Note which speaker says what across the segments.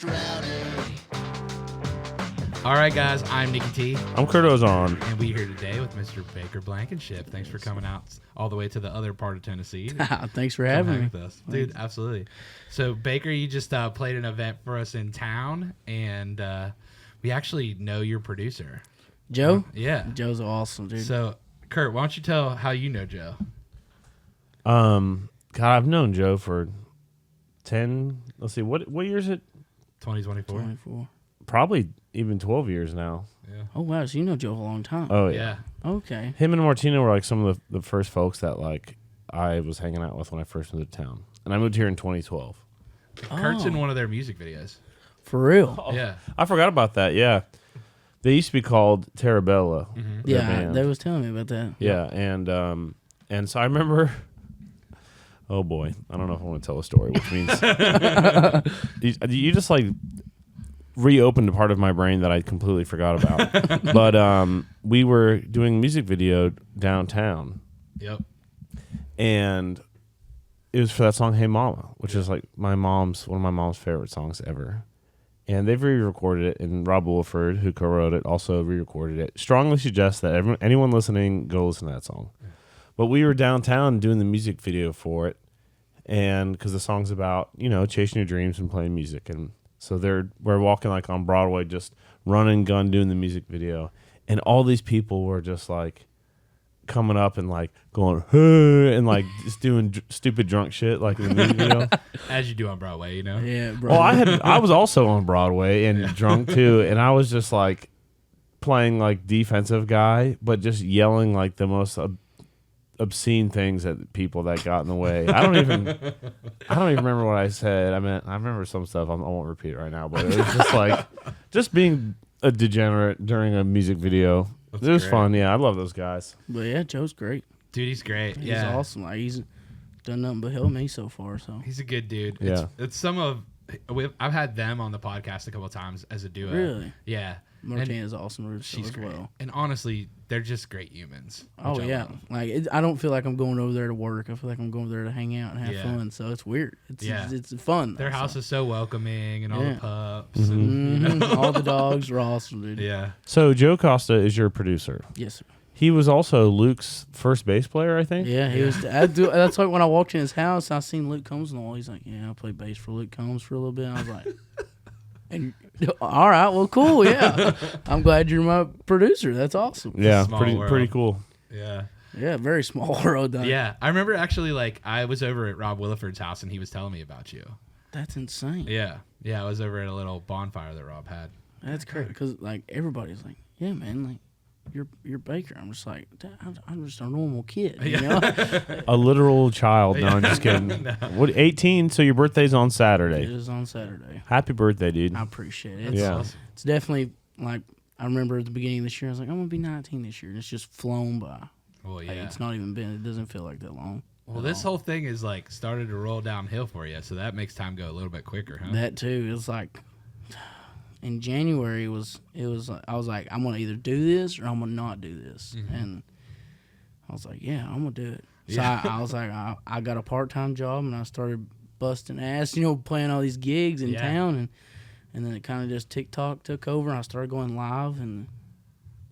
Speaker 1: just Rowdy.
Speaker 2: All right, guys, I'm Nicky T.
Speaker 3: I'm Kurt Ozan.
Speaker 2: And we're here today with Mr. Bayker Blankenship. Thanks for coming out all the way to the other part of Tennessee.
Speaker 4: Thanks for having me.
Speaker 2: With us. Dude, absolutely. So, Bayker, you just played an event for us in town, and we actually know your producer.
Speaker 4: Joe?
Speaker 2: Yeah.
Speaker 4: Joe's awesome, dude.
Speaker 2: So, Kurt, why don't you tell how you know Joe?
Speaker 3: God, I've known Joe for 10, let's see, what year is it?
Speaker 2: 2024.
Speaker 4: 24.
Speaker 3: Probably even 12 years now.
Speaker 2: Yeah.
Speaker 4: Oh, wow. So you know Joe a long time.
Speaker 3: Oh,
Speaker 2: Yeah.
Speaker 4: Okay.
Speaker 3: Him and Martina were like some of the first folks that like I was hanging out with when I first moved to town. And I moved here in 2012.
Speaker 2: Kurt's in one of their music videos.
Speaker 4: For real?
Speaker 2: Yeah.
Speaker 3: I forgot about that, yeah. They used to be called Terabella.
Speaker 2: Mm-hmm.
Speaker 3: their
Speaker 4: Yeah,
Speaker 3: band.
Speaker 4: they was telling me about that.
Speaker 3: Yeah, and so I remember. Oh boy, I don't know if I want to tell a story, which means you just like reopened a part of my brain that I completely forgot about. But we were doing a music video downtown.
Speaker 2: Yep.
Speaker 3: And it was for that song "Hey Mama," which is like one of my mom's favorite songs ever. And they've re-recorded it, and Rob Williford, who co-wrote it, also re-recorded it. Strongly suggest that anyone listening go listen to that song. Yeah. But we were downtown doing the music video for it, and because the song's about chasing your dreams and playing music, and so we're walking like on Broadway, just running gun doing the music video, and all these people were just like coming up and like going hey, and like just doing stupid drunk shit like in the music video.
Speaker 2: As you do on Broadway,
Speaker 4: Yeah, bro.
Speaker 3: Well, I was also on Broadway and drunk too, and I was just like playing like defensive guy, but just yelling like the most obscene things at people that got in the way. I don't even remember what I said. I mean, I remember some stuff. I won't repeat it right now, but it was just like just being a degenerate during a music video.
Speaker 2: That's
Speaker 3: it was
Speaker 2: great.
Speaker 3: fun. Yeah, I love those guys.
Speaker 4: But yeah, Joe's great.
Speaker 2: Dude, he's great.
Speaker 4: He's
Speaker 2: yeah.
Speaker 4: awesome. Like, he's done nothing but help me so far. So
Speaker 2: He's a good dude.
Speaker 3: Yeah.
Speaker 2: It's I've had them on the podcast a couple of times as a duo.
Speaker 4: Really?
Speaker 2: Yeah.
Speaker 4: Martina's awesome
Speaker 2: She's
Speaker 4: as
Speaker 2: great.
Speaker 4: well.
Speaker 2: And honestly, they're just great humans.
Speaker 4: Oh
Speaker 2: which I
Speaker 4: yeah,
Speaker 2: love.
Speaker 4: like I don't feel like I'm going over there to work. I feel like I'm going over there to hang out and have
Speaker 2: Yeah.
Speaker 4: fun. So it's weird.
Speaker 2: Yeah.
Speaker 4: It's fun.
Speaker 2: Their house is so welcoming and all
Speaker 4: Yeah.
Speaker 2: the pups. And,
Speaker 4: All the dogs are awesome, dude.
Speaker 2: yeah.
Speaker 3: So Joe Costa is your producer.
Speaker 4: Yes, sir.
Speaker 3: He was also Luke's first bass player, I think.
Speaker 4: Yeah, he was. That's like when I walked in his house, I seen Luke Combs on the wall. He's like, "Yeah, I played bass for Luke Combs for a little bit." And I was like, "And all right, well, cool, yeah. I'm glad you're my producer. That's awesome."
Speaker 3: Yeah,
Speaker 2: Small
Speaker 3: pretty
Speaker 2: world.
Speaker 3: cool.
Speaker 2: Yeah.
Speaker 4: Yeah, very small world. Though.
Speaker 2: Yeah. I remember actually, like, I was over at Rob Williford's house and he was telling me about you.
Speaker 4: That's insane.
Speaker 2: Yeah. Yeah. I was over at a little bonfire that Rob had.
Speaker 4: That's crazy because like everybody's like, "Yeah, man, like you're Bayker." I'm just like, I'm just a normal kid, you know.
Speaker 3: A literal child. No, I'm just kidding. What, 18? So your birthday's on
Speaker 4: It
Speaker 3: Saturday.
Speaker 4: is on Saturday.
Speaker 3: Happy birthday, dude.
Speaker 4: I appreciate it.
Speaker 3: Yeah.
Speaker 4: It's definitely like I remember at the beginning of this year, I was like, I'm gonna be 19 this year, and it's just flown by.
Speaker 2: Well,
Speaker 4: Like,
Speaker 2: yeah.
Speaker 4: it's not even been. It doesn't feel like that long.
Speaker 2: Well, this whole thing is like started to roll downhill for you, so that makes time go a little bit quicker, huh?
Speaker 4: That too. It's like in January it was like, I was like, I'm gonna either do this or I'm gonna not do this, and I was like, yeah, I'm gonna do it. So I was like, I got a part-time job and I started busting ass, playing all these gigs in town, and then it kind of just TikTok took over and I started going live and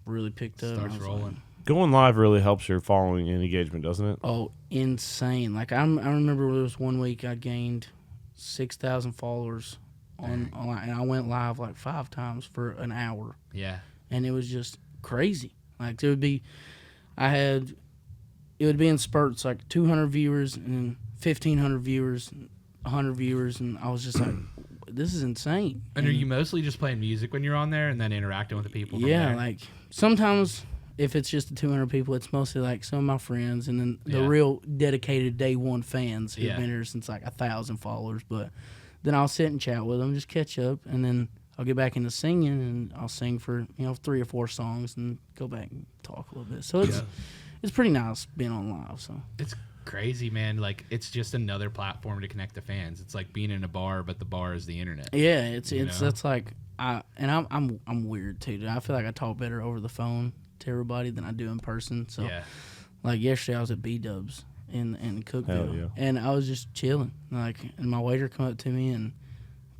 Speaker 4: really picked up.
Speaker 2: Starts
Speaker 4: I was
Speaker 2: rolling.
Speaker 4: like,
Speaker 3: Going live really helps your following and engagement, doesn't it?
Speaker 4: oh, insane! Like I remember there was one week I gained 6,000 followers online, and I went live like 5 times for an hour,
Speaker 2: Yeah.
Speaker 4: and it was just crazy. Like it would be in spurts, like 200 viewers and then 1,500 viewers, 100 viewers, and I was just like, this is insane.
Speaker 2: And are you mostly just playing music when you're on there and then interacting with the people? From
Speaker 4: Yeah,
Speaker 2: there?
Speaker 4: like sometimes if it's just the 200 people, it's mostly like some of my friends and then the
Speaker 2: Yeah.
Speaker 4: real dedicated day one fans who've
Speaker 2: Yeah.
Speaker 4: been here since like 1,000 followers. But then I'll sit and chat with them, just catch up, and then I'll get back into singing and I'll sing for 3 or 4 songs and go back and talk a little bit. So it's pretty nice being on live. So
Speaker 2: It's crazy, man. Like, it's just another platform to connect to fans. It's like being in a bar, but the bar is the internet.
Speaker 4: yeah, it's
Speaker 2: You know?
Speaker 4: that's like I'm weird too. I feel like I talk better over the phone to everybody than I do in person. So
Speaker 2: Yeah.
Speaker 4: like yesterday I was at B-Dubs in Cookeville,
Speaker 3: Hell yeah.
Speaker 4: and I was just chilling. Like, and my waiter come up to me and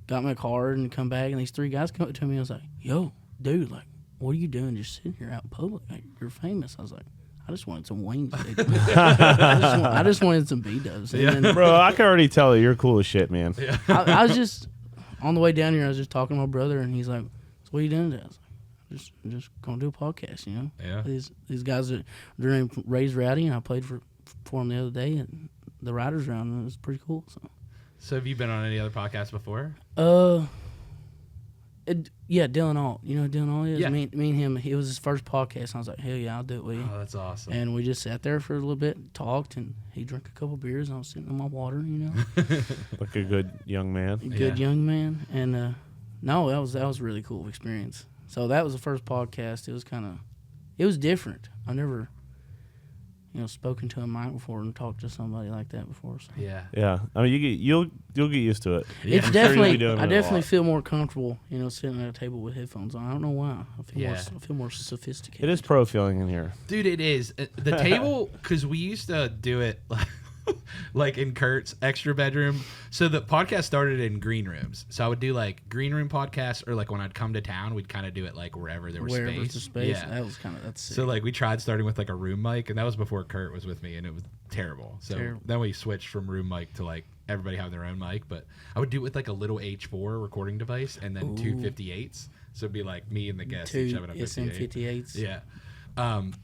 Speaker 4: got my card and come back, and these 3 guys come up to me. I was like, "Yo, dude, like, what are you doing just sitting here out in public? Like, you're famous." I was like, "I just wanted some wings, dude. I just wanted some B-dubs." And then,
Speaker 3: Bro, I can already tell that you're cool as shit, man.
Speaker 2: Yeah.
Speaker 4: I was just on the way down here. I was just talking to my brother, and he's like, "So what are you doing today?" I was like, I'm just gonna do a podcast, you know.
Speaker 2: Yeah.
Speaker 4: These guys are their name Ray's Rowdy, and I played for them the other day at the Riders Round, and it was pretty cool.
Speaker 2: So have you been on any other podcasts before?
Speaker 4: Yeah, Dylan Alt. You know who Dylan Alt is?
Speaker 2: Yeah.
Speaker 4: Me and him. It was his first podcast. And I was like, hell yeah, I'll do it with you.
Speaker 2: Oh, that's awesome.
Speaker 4: And we just sat there for a little bit, talked, and he drank a couple beers, and I was sitting on my water, you know.
Speaker 3: Like a good young man.
Speaker 4: Good young man. And no, that was a really cool experience. So that was the first podcast. It was different. I've never, spoken to a mic before and talked to somebody like that before. So.
Speaker 2: Yeah.
Speaker 3: Yeah, I mean, you'll get used to it.
Speaker 4: It's
Speaker 3: I'm sure you'll be
Speaker 4: definitely.
Speaker 3: doing
Speaker 4: I
Speaker 3: it a
Speaker 4: definitely
Speaker 3: lot.
Speaker 4: feel more comfortable, sitting at a table with headphones on. I don't know why. I feel more sophisticated.
Speaker 3: It is pro feeling in here.
Speaker 2: Dude, it is. The table, because we used to do it like in Kurt's extra bedroom. So the podcast started in green rooms. So I would do like green room podcasts, or like when I'd come to town, we'd kind of do it like wherever there was space.
Speaker 4: The space.
Speaker 2: Yeah.
Speaker 4: That's sick.
Speaker 2: So like we tried starting with like a room mic, and that was before Kurt was with me, and it was terrible. So then we switched from room mic to like everybody having their own mic. But I would do it with like a little H4 recording device, and then 2 58s. So it'd be like me and the guest each having a 58.
Speaker 4: SM58s.
Speaker 2: Yeah.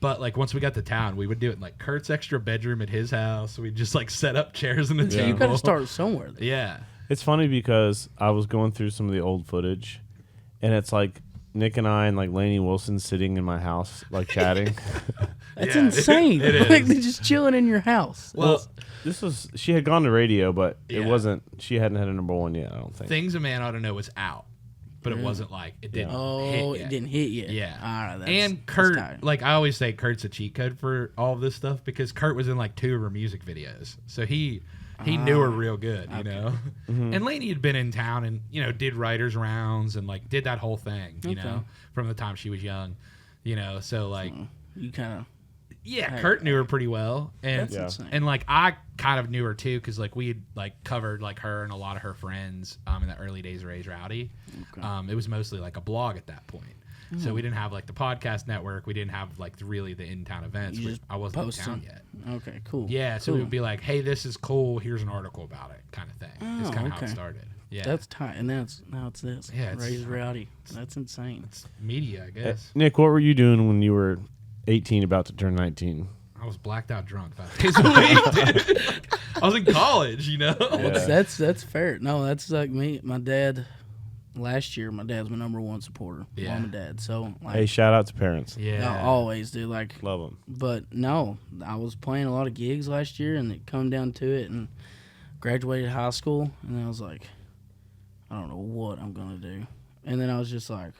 Speaker 2: But like once we got to town, we would do it in like Kurt's extra bedroom at his house. We'd just like set up chairs and a table.
Speaker 4: You got to start somewhere. Then.
Speaker 2: Yeah.
Speaker 3: It's funny because I was going through some of the old footage, and it's like Nick and I and like Lainey Wilson sitting in my house, like chatting.
Speaker 4: That's insane.
Speaker 2: It is.
Speaker 4: Like they're just chilling in your house.
Speaker 2: Well,
Speaker 3: She had gone to radio, but
Speaker 2: Yeah.
Speaker 3: it wasn't. She hadn't had a #1 yet. I don't think.
Speaker 2: Things a Man Ought to Know was out, but it wasn't like it didn't. hit yet.
Speaker 4: It didn't hit yet.
Speaker 2: Yeah.
Speaker 4: All right,
Speaker 2: And Kurt, like I always say, Kurt's a cheat code for all of this stuff because Kurt was in like 2 of her music videos, so he knew her real good, you know. And Lainey had been in town and did writers rounds and like did that whole thing, you know, from the time she was young, So like
Speaker 4: you kind of.
Speaker 2: yeah, Kurt knew her pretty well, and
Speaker 4: That's insane.
Speaker 2: and like I kind of knew her too because like we had like covered like her and a lot of her friends in the early days of Ray's Rowdy.
Speaker 4: Okay.
Speaker 2: It was mostly like a blog at that point. So we didn't have like the podcast network. We didn't have like really the in-town events.
Speaker 4: You just
Speaker 2: I wasn't in
Speaker 4: post
Speaker 2: town
Speaker 4: them.
Speaker 2: yet.
Speaker 4: Okay, cool.
Speaker 2: Yeah, so
Speaker 4: cool.
Speaker 2: it would be like, hey, this is cool. Here's an article about it, kind of thing. It's kind of how it
Speaker 4: okay.
Speaker 2: started. Yeah,
Speaker 4: That's tight, and now it's this.
Speaker 2: Yeah, it's-
Speaker 4: Ray's Rowdy. That's insane.
Speaker 2: it's media, I guess.
Speaker 3: Nick, what were you doing when you were 18, about to turn 19?
Speaker 2: I was blacked out drunk 5 days a week, dude. I was in college,
Speaker 3: Yeah.
Speaker 4: That's fair. No, that's like me. My dad. Last year, my dad's my #1 supporter.
Speaker 2: Yeah.
Speaker 4: Mom and dad. So like,
Speaker 3: Hey, shout out to parents.
Speaker 2: Yeah,
Speaker 4: I always do. Like,
Speaker 3: Love them.
Speaker 4: but no, I was playing a lot of gigs last year, and it come down to it, and graduated high school, and I was like, I don't know what I'm gonna do, and then I was just like,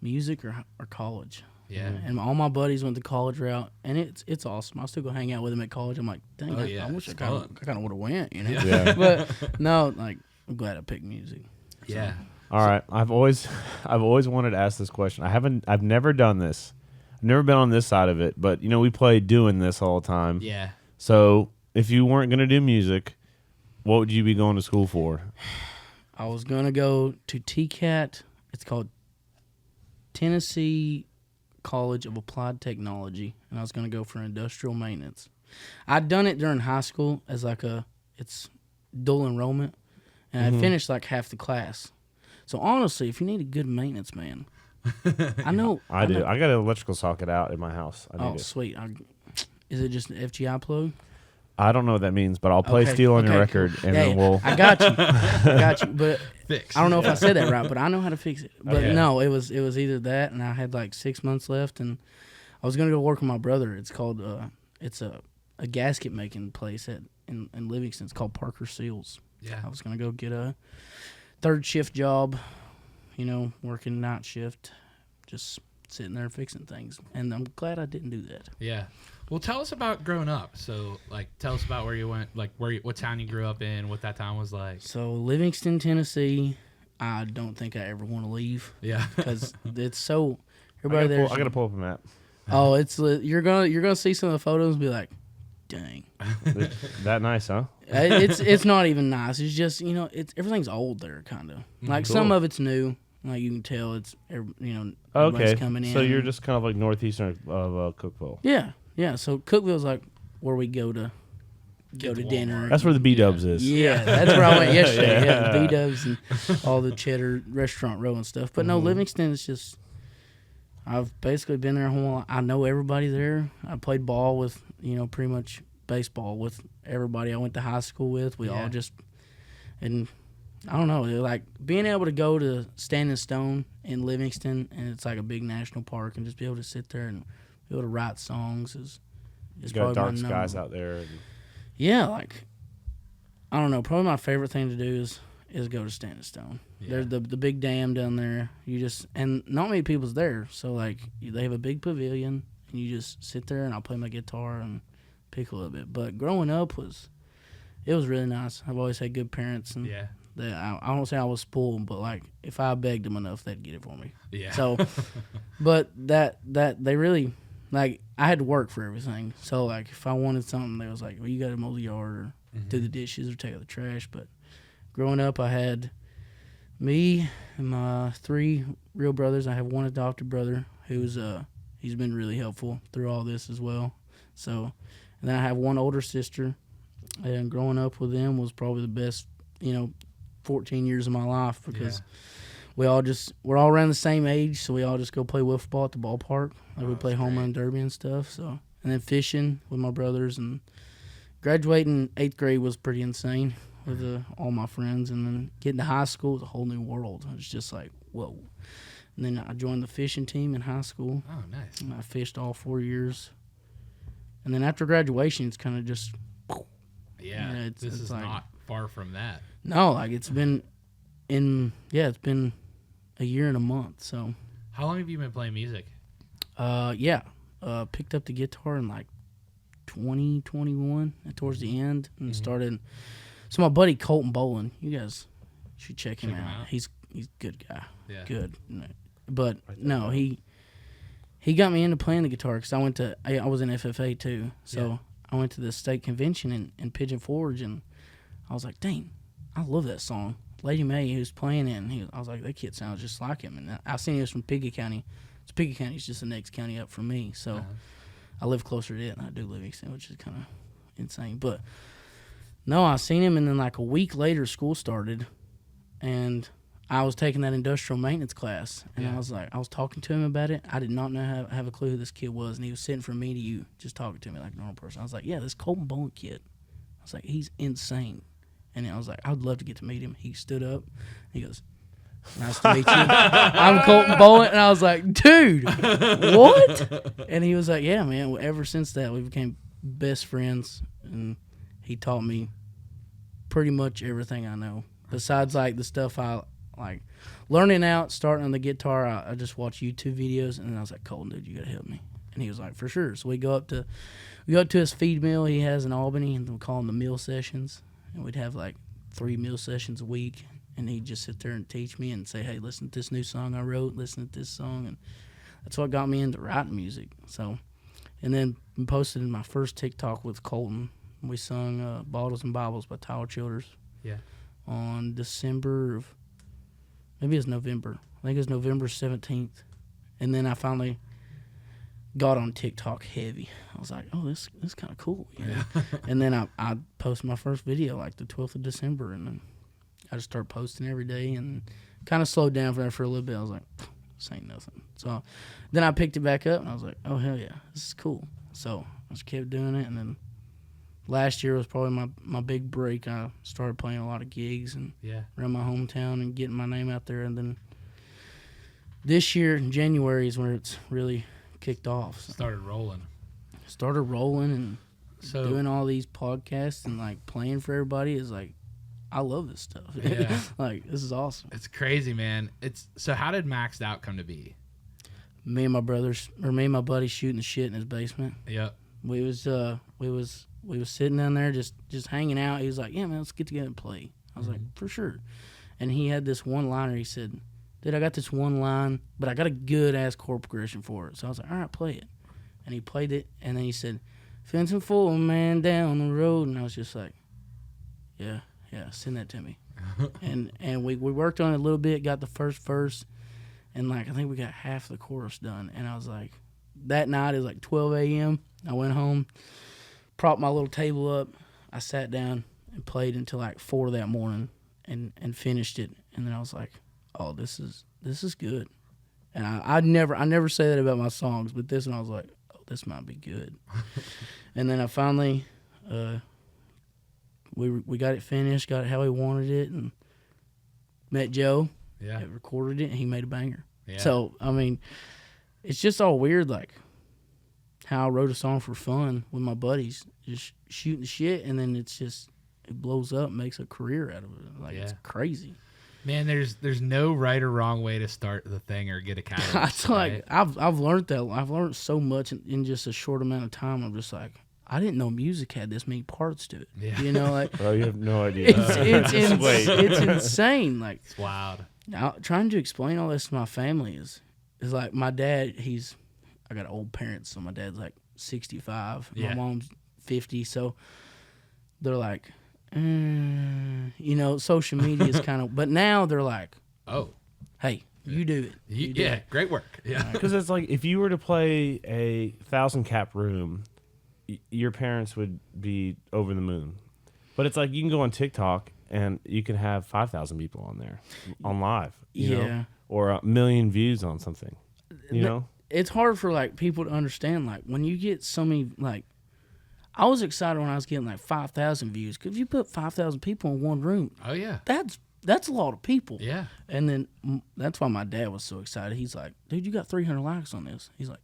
Speaker 4: music or college.
Speaker 2: Yeah.
Speaker 4: And all my buddies went the college route, and it's awesome. I still go hang out with them at college. I'm like, dang,
Speaker 2: Oh, yeah,
Speaker 4: I wish I
Speaker 2: it's
Speaker 4: kind
Speaker 2: fun.
Speaker 4: of would have went, you know.
Speaker 3: Yeah.
Speaker 4: But no, like I'm glad I picked music.
Speaker 2: Yeah.
Speaker 3: All right. I've always wanted to ask this question. I've never done this. I've never been on this side of it, but we play doing this all the time.
Speaker 2: Yeah.
Speaker 3: So if you weren't going to do music, what would you be going to school for?
Speaker 4: I was gonna go to TCAT. It's called Tennessee College of Applied Technology, and I was gonna go for industrial maintenance. I'd done it during high school as like it's dual enrollment, and I finished like half the class. So honestly, if you need a good maintenance man, I know.
Speaker 3: I do.
Speaker 4: know-
Speaker 3: I got an electrical socket out in my house. I need
Speaker 4: Oh,
Speaker 3: it.
Speaker 4: sweet. Is it just an FGI plug?
Speaker 3: I don't know what that means, but I'll play
Speaker 4: Okay,
Speaker 3: Steel on your
Speaker 4: okay,
Speaker 3: record,
Speaker 4: cool.
Speaker 3: and
Speaker 4: Yeah,
Speaker 3: then we'll.
Speaker 4: I got you. I got you. But
Speaker 2: Fix.
Speaker 4: I don't know if I said that right, but I know how to fix it. But
Speaker 2: Okay.
Speaker 4: no, it was either that, and I had like 6 months left, and I was gonna go work with my brother. It's called it's a gasket making place in Livingston. It's called Parker Seals.
Speaker 2: Yeah.
Speaker 4: I was gonna go get a third shift job, working night shift, just sitting there fixing things, and I'm glad I didn't do that.
Speaker 2: Yeah. Well, tell us about growing up. So, like, tell us about where you went, like, what town you grew up in, what that town was like.
Speaker 4: So Livingston, Tennessee. I don't think I ever want to leave
Speaker 2: Yeah.
Speaker 4: because it's so.
Speaker 3: I
Speaker 4: Everybody there.
Speaker 3: gotta pull up a map.
Speaker 4: Oh, you're gonna see some of the photos and be like, dang.
Speaker 3: That nice, huh?
Speaker 4: It's not even nice. It's just, everything's old there, kind of. Like,
Speaker 3: cool.
Speaker 4: some of it's new. Like, you can tell it's, everybody's
Speaker 3: Okay,
Speaker 4: coming in.
Speaker 3: so you're just kind of like northeastern of Cookeville.
Speaker 4: Yeah. So Cookeville's like where we go to dinner.
Speaker 3: That's where the B-Dubs is.
Speaker 4: Yeah, that's where I went yesterday. Yeah, the B-Dubs and all the Cheddar Restaurant Row and stuff. But no, Livingston is just, I've basically been there a whole lot. I know everybody there. I played ball with, pretty much baseball with everybody I went to high school with. We all just, and I don't know, like being able to go to Standing Stone in Livingston, and it's like a big national park, and just be able to sit there and be able to write songs is
Speaker 3: got
Speaker 4: probably
Speaker 3: dark
Speaker 4: my
Speaker 3: skies
Speaker 4: number.
Speaker 3: out there. And
Speaker 4: Yeah, like, I don't know. Probably my favorite thing to do is go to Standing Stone.
Speaker 2: Yeah.
Speaker 4: There's the big dam down there. And not many people's there. So, like, they have a big pavilion, and you just sit there, and I'll play my guitar and pick a little bit. But growing up it was really nice. I've always had good parents, and I don't say I was spoiled, but, like, if I begged them enough, they'd get it for me.
Speaker 2: Yeah.
Speaker 4: So, but that they really, like, I had to work for everything. So, like, if I wanted something, they was like, well, you got to mow the yard or do the dishes or take out the trash. But growing up, I had me and my 3 real brothers. I have one adopted brother who's he's been really helpful through all this as well. So, and then I have one older sister, and growing up with them was probably the best, 14 years of my life because we're all around the same age, so we all just go play wiffle ball at the ballpark. Like we play home run derby and stuff. So, and then fishing with my brothers, and graduating 8th grade was pretty insane with all my friends, and then getting to high school was a whole new world. It was just like, whoa. And then I joined the fishing team in high school.
Speaker 2: Oh, nice.
Speaker 4: And I fished all 4 years. And then after graduation, it's kind of just,
Speaker 2: yeah, this is
Speaker 4: like,
Speaker 2: not far from that.
Speaker 4: No, like it's been it's been a year and a month. So
Speaker 2: How long have you been playing music?
Speaker 4: picked up the guitar in like 2021 towards the end, and started. So my buddy Colton Bolin, you guys should check him out. He's a good guy.
Speaker 2: Yeah.
Speaker 4: Good. But no, he got me into playing the guitar because I was in FFA too. So I went to the state convention in Pigeon Forge, and I was like, dang, I love that song. Lady May, who's playing it, and I was like, that kid sounds just like him. And I seen he was from Piggott County. So Piggott County is just the next county up from me. So I live closer to it than I do Livingston, which is kind of insane. But no, I seen him, and then like a week later, school started, and I was taking that industrial maintenance class, and I was talking to him about it. I did not have a clue who this kid was, and he was sitting from me to you, just talking to me like a normal person. I was like, yeah, this Colton Bowen kid. I was like, he's insane. And I was like, I would love to get to meet him. He stood up. He goes, nice to meet you. I'm Colton Bowen. And I was like, dude, what? And he was like, yeah, man. Ever since that, we became best friends, and he taught me pretty much everything I know. Besides, like, the stuff I like learning out, starting on the guitar, I just watch YouTube videos, and then I was like, Colton, dude, you gotta help me. And he was like, for sure. So we go up to his feed mill he has in Albany, and we call them the meal sessions. And we'd have like 3 meal sessions a week, and he'd just sit there and teach me and say, hey, listen to this new song I wrote, listen to this song. And that's what got me into writing music. So, and then posted my first TikTok with Colton. We sung Bottles and Bibles by Tyler Childers.
Speaker 2: Yeah.
Speaker 4: On November. I think it was November 17th. And then I finally got on TikTok heavy. I was like, oh, this is kind of cool. You know? And then I posted my first video like the 12th of December, and then I just started posting every day, and kind of slowed down for a little bit. I was like, this ain't nothing. So then I picked it back up, and I was like, oh, hell yeah, this is cool. So I just kept doing it, and then last year was probably my big break. I started playing a lot of gigs and around my hometown and getting my name out there. And then this year in January is where it's really kicked off. So
Speaker 2: Started rolling
Speaker 4: and doing all these podcasts and like playing for everybody is like, I love this stuff.
Speaker 2: Yeah.
Speaker 4: Like, this is awesome.
Speaker 2: It's crazy, man. So how did Maxed Out come to be?
Speaker 4: Me and my buddy shooting the shit in his basement.
Speaker 2: Yep.
Speaker 4: We was sitting down there just hanging out. He was like, yeah, man, let's get together and play. I was like, for sure. And he had this one liner. He said, dude, I got this one line, but I got a good ass chord progression for it. So I was like, all right, play it. And he played it, and then he said, fencing for a man down the road. And I was just like, yeah, send that to me. and we worked on it a little bit, got the first verse, and like I think we got half the chorus done. And I was like, that night it was like 12 a.m. I went home, propped my little table up. I sat down and played until like 4 that morning and finished it. And then I was like, oh, this is good. And I never say that about my songs, but this one I was like, oh, this might be good. And then I finally we got it finished, got it how he wanted it, and met Joe.
Speaker 2: Yeah.
Speaker 4: Recorded it, and he made a banger.
Speaker 2: Yeah.
Speaker 4: So, I mean, it's just all weird, like how I wrote a song for fun with my buddies, just shooting the shit, and then it blows up, makes a career out of it. Like, it's crazy.
Speaker 2: Man, there's no right or wrong way to start the thing or get a catalyst.
Speaker 4: It's like, I've learned that. I've learned so much in just a short amount of time. I'm just like, I didn't know music had this many parts to it. Yeah. You know, like,
Speaker 3: bro, you have no idea.
Speaker 4: It's insane. Like,
Speaker 2: it's wild.
Speaker 4: Now, trying to explain all this to my family is like my dad. I got old parents, so my dad's like 65. Yeah. My mom's 50, so they're like, you know, social media is kind of. But now they're like,
Speaker 2: oh,
Speaker 4: hey, you do it. You do it.
Speaker 2: Great work. Yeah,
Speaker 3: because it's like if you were to play a 1,000 cap room, your parents would be over the moon. But it's like you can go on TikTok and you can have 5,000 people on there on live, you know, or 1 million views on something, you know.
Speaker 4: It's hard for like people to understand. Like when you get so many, like I was excited when I was getting like 5,000 views. Because if you put 5,000 people in one room,
Speaker 2: oh yeah,
Speaker 4: that's a lot of people.
Speaker 2: Yeah,
Speaker 4: and then that's why my dad was so excited. He's like, dude, you got 300 likes on this. He's like,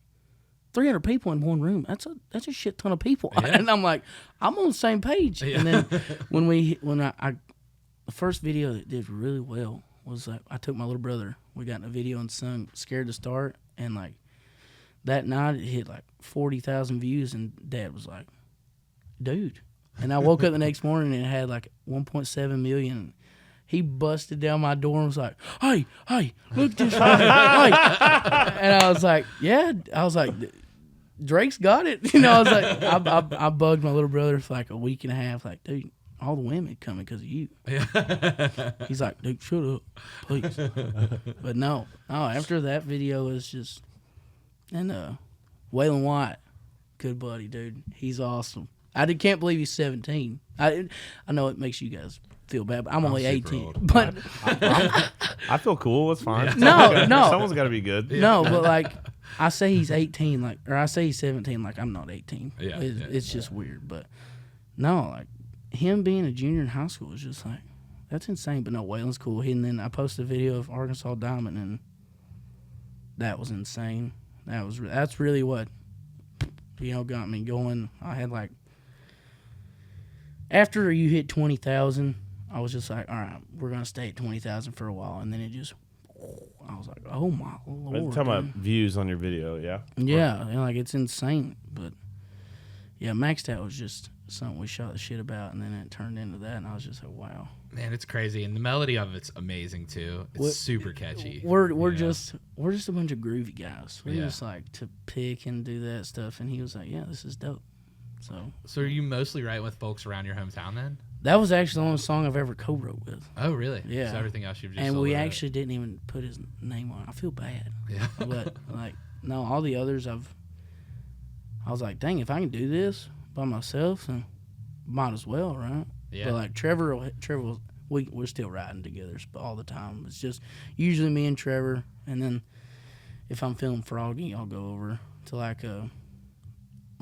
Speaker 4: 300 people in one room. That's a shit ton of people. Yeah. And I'm like, I'm on the same page. Yeah. And then when I the first video that did really well was like I took my little brother. We got in a video and sung "Scared to Start," and like that night it hit like 40,000 views, and Dad was like, dude. And I woke up the next morning and it had like 1.7 million. He busted down my door and was like, hey, look this way. Hey. And I was like, yeah. I was like, Drake's got it. You know, I was like, I bugged my little brother for like a week and a half. Like, dude, all the women coming because of you. Yeah. He's like, dude, shut up, please. But no, after that video was just, and Waylon White, good buddy, dude. He's awesome. I can't believe he's 17. I know it makes you guys feel bad, but I'm only 18. Old. But
Speaker 3: I feel cool. It's fine.
Speaker 4: No.
Speaker 3: Someone's got to be good.
Speaker 4: Yeah. No, but like I say he's 18, like, or I say he's 17, like I'm not 18. Yeah, it's just weird. But no, like him being a junior in high school is just like that's insane. But no, Waylon's cool. And then I posted a video of Arkansas Diamond, and that was insane. That's really what got me going. I had like after you hit 20,000. I was just like, all right, we're going to stay at 20,000 for a while. And then it just, I was like, oh my Lord.
Speaker 3: You're talking about views on your video, yeah?
Speaker 4: Yeah, and like it's insane. But yeah, Maxed Out was just something we shot the shit about. And then it turned into that. And I was just like, wow.
Speaker 2: Man, it's crazy. And the melody of it's amazing too. It's super catchy.
Speaker 4: We're just a bunch of groovy guys. We're just like to pick and do that stuff. And he was like, yeah, this is dope. So
Speaker 2: are you mostly writing with folks around your hometown then?
Speaker 4: That was actually the only song I've ever co-wrote with.
Speaker 2: Oh, really?
Speaker 4: Yeah.
Speaker 2: So everything else you've just
Speaker 4: and we actually didn't even put his name on it. I feel bad. Yeah. But like, no, all the others I was like, dang, if I can do this by myself, then might as well, right? Yeah. But like Trevor, we're still riding together all the time. It's just usually me and Trevor, and then if I'm feeling froggy, I'll go over to like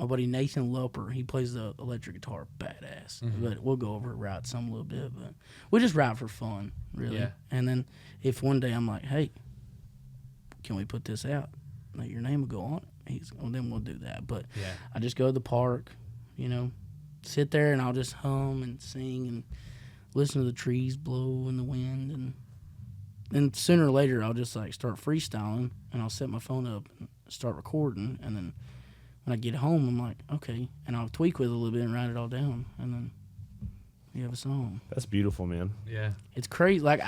Speaker 4: my buddy Nathan Loper. He plays the electric guitar, badass. Mm-hmm. But we'll go over and ride some a little bit, but we just ride for fun, really. Yeah. And then if one day I'm like, hey, can we put this out? Like your name will go on it. Then we'll do that. But I just go to the park, sit there and I'll just hum and sing and listen to the trees blow in the wind, and then sooner or later I'll just like start freestyling and I'll set my phone up and start recording, and then when I get home I'm like, okay, and I'll tweak with it a little bit and write it all down, and then you have a song.
Speaker 3: That's beautiful, man.
Speaker 4: Yeah, it's crazy. Like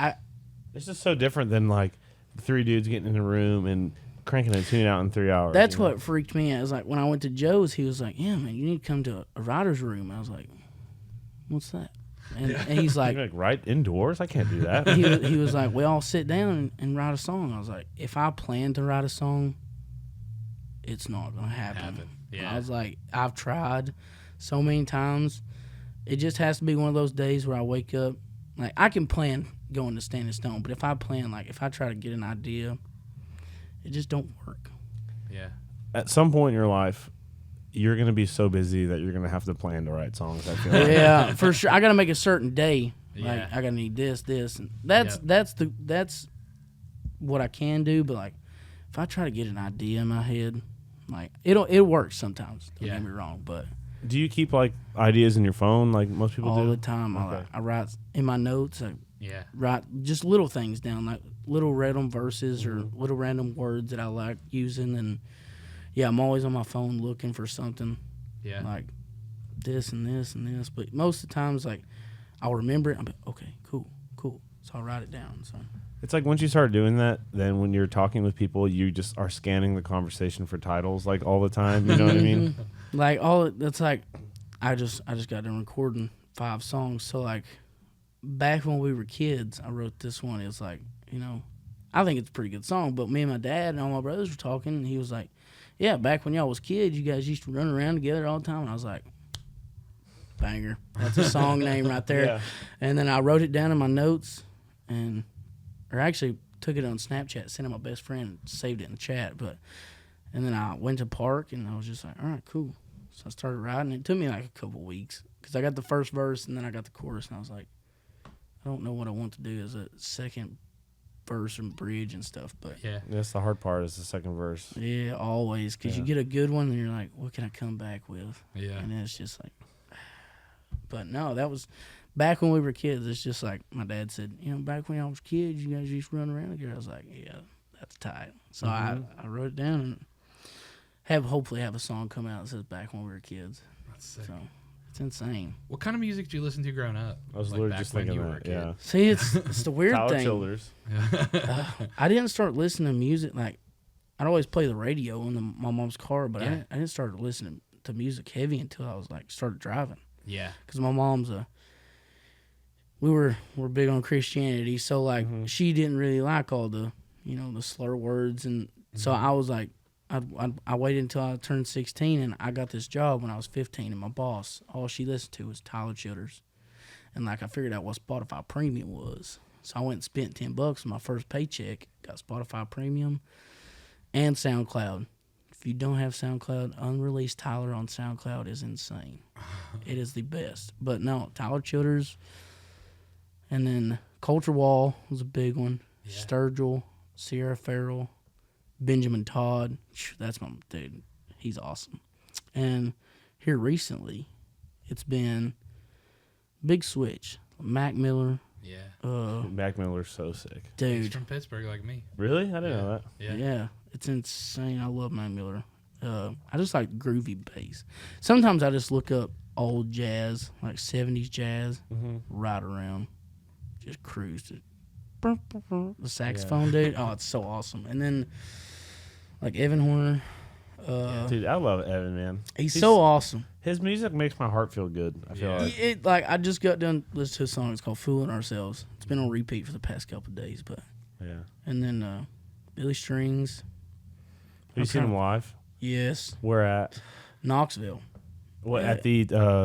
Speaker 3: it's just so different than like the three dudes getting in a room and cranking a tune out in 3 hours.
Speaker 4: That's what freaked me out. It was like when I went to Joe's, he was like, "Yeah, man, you need to come to a writer's room." I was like, "What's that?" And he's like,
Speaker 3: You're like, right indoors? I can't do that.
Speaker 4: he was like, "We all sit down and write a song." I was like, "If I plan to write a song, it's not gonna happen."
Speaker 2: Yeah.
Speaker 4: I was like, "I've tried so many times. It just has to be one of those days where I wake up. Like, I can plan going to Standing Stone, but if I plan, like, if I try to get an idea, it just don't work."
Speaker 2: Yeah.
Speaker 3: At some point in your life, you're going to be so busy that you're going to have to plan to write songs. I feel like.
Speaker 4: Yeah, for sure. I got to make a certain day. Like,
Speaker 2: Yeah.
Speaker 4: I got to need this, and that's what I can do. But like, if I try to get an idea in my head, like it works sometimes. Don't get me wrong, but
Speaker 3: Do you keep like ideas in your phone like most people
Speaker 4: all
Speaker 3: do?
Speaker 4: the time,
Speaker 3: Okay.
Speaker 4: I write in my notes. I write just little things down, like little random verses or little random words that I like using, and I'm always on my phone looking for something.
Speaker 2: Yeah.
Speaker 4: Like this and this and this, but most of the times, like, I'll remember it. I'm like, okay, cool. So I'll write it down. So
Speaker 3: It's like once you start doing that, then when you're talking with people, you just are scanning the conversation for titles like all the time. You know what I mean?
Speaker 4: like that's like, I just got done recording 5 songs. So like, back when we were kids, I wrote this one. It's like, I think it's a pretty good song. But me and my dad and all my brothers were talking, and he was like, "Yeah, back when y'all was kids, you guys used to run around together all the time." And I was like, banger. That's a song name right there.
Speaker 3: Yeah.
Speaker 4: And then I wrote it down in my notes, or actually took it on Snapchat, sent it to my best friend, saved it in the chat. And then I went to park, and I was just like, all right, cool. So I started writing. It took me like a couple weeks because I got the first verse, and then I got the chorus, and I was like, I don't know what I want to do as a second verse and bridge and stuff. But
Speaker 3: That's the hard part is the second verse.
Speaker 4: yeah, always, because you get a good one, and you're like, what can I come back with?
Speaker 2: Yeah.
Speaker 4: And then it's just like, but no, that was back when we were kids. It's just like my dad said, back when I was kids, you guys used to run around together. I was like, yeah, that's tight. So I wrote it down and hopefully have a song come out that says back when we were kids.
Speaker 2: That's sick.
Speaker 4: So it's insane.
Speaker 2: What kind of music did you listen to growing up?
Speaker 3: I was
Speaker 2: Like
Speaker 3: literally
Speaker 2: back
Speaker 3: just
Speaker 2: when
Speaker 3: thinking
Speaker 2: you were a
Speaker 3: that.
Speaker 2: kid?
Speaker 3: Yeah.
Speaker 4: See, it's the weird
Speaker 3: Tyler
Speaker 4: thing.
Speaker 3: Childers.
Speaker 4: I didn't start listening to music. Like, I'd always play the radio in my mom's car, but I didn't start listening to music heavy until I was like started driving.
Speaker 2: Yeah.
Speaker 4: Because my mom's we're big on Christianity, so like she didn't really like all the the slur words, and so I was like, I waited until I turned 16, and I got this job when I was 15, and my boss, all she listened to was Tyler Childers, and like I figured out what Spotify Premium was, so I went and spent $10 on my first paycheck, got Spotify Premium and SoundCloud. If you don't have SoundCloud, unreleased Tyler on SoundCloud is insane. It is the best. But no, Tyler Childers, and then Culture Wall was a big one.
Speaker 2: Yeah.
Speaker 4: Sturgill, Sierra Farrell, Benjamin Todd. That's my dude. He's awesome. And here recently, it's been Big Switch, Mac Miller.
Speaker 2: Yeah.
Speaker 3: Mac Miller's so sick.
Speaker 2: He's
Speaker 4: Dude.
Speaker 2: from Pittsburgh like me.
Speaker 3: Really? I didn't know that.
Speaker 2: Yeah.
Speaker 4: Yeah, it's insane. I love Mac Miller. I just like groovy bass. Sometimes I just look up old jazz, like 70s jazz, ride around, just cruise to the saxophone, dude. Oh, it's so awesome. And then like Evan Horner.
Speaker 3: Dude, I love Evan, man.
Speaker 4: He's so awesome.
Speaker 3: His music makes my heart feel good. I feel like.
Speaker 4: I just got done listening to a song. It's called "Fooling Ourselves." It's been on repeat for the past couple of days, but
Speaker 3: Yeah.
Speaker 4: and then Billy Strings.
Speaker 3: Have you seen him live?
Speaker 4: Yes,
Speaker 3: Where at?
Speaker 4: Knoxville.
Speaker 3: What, at the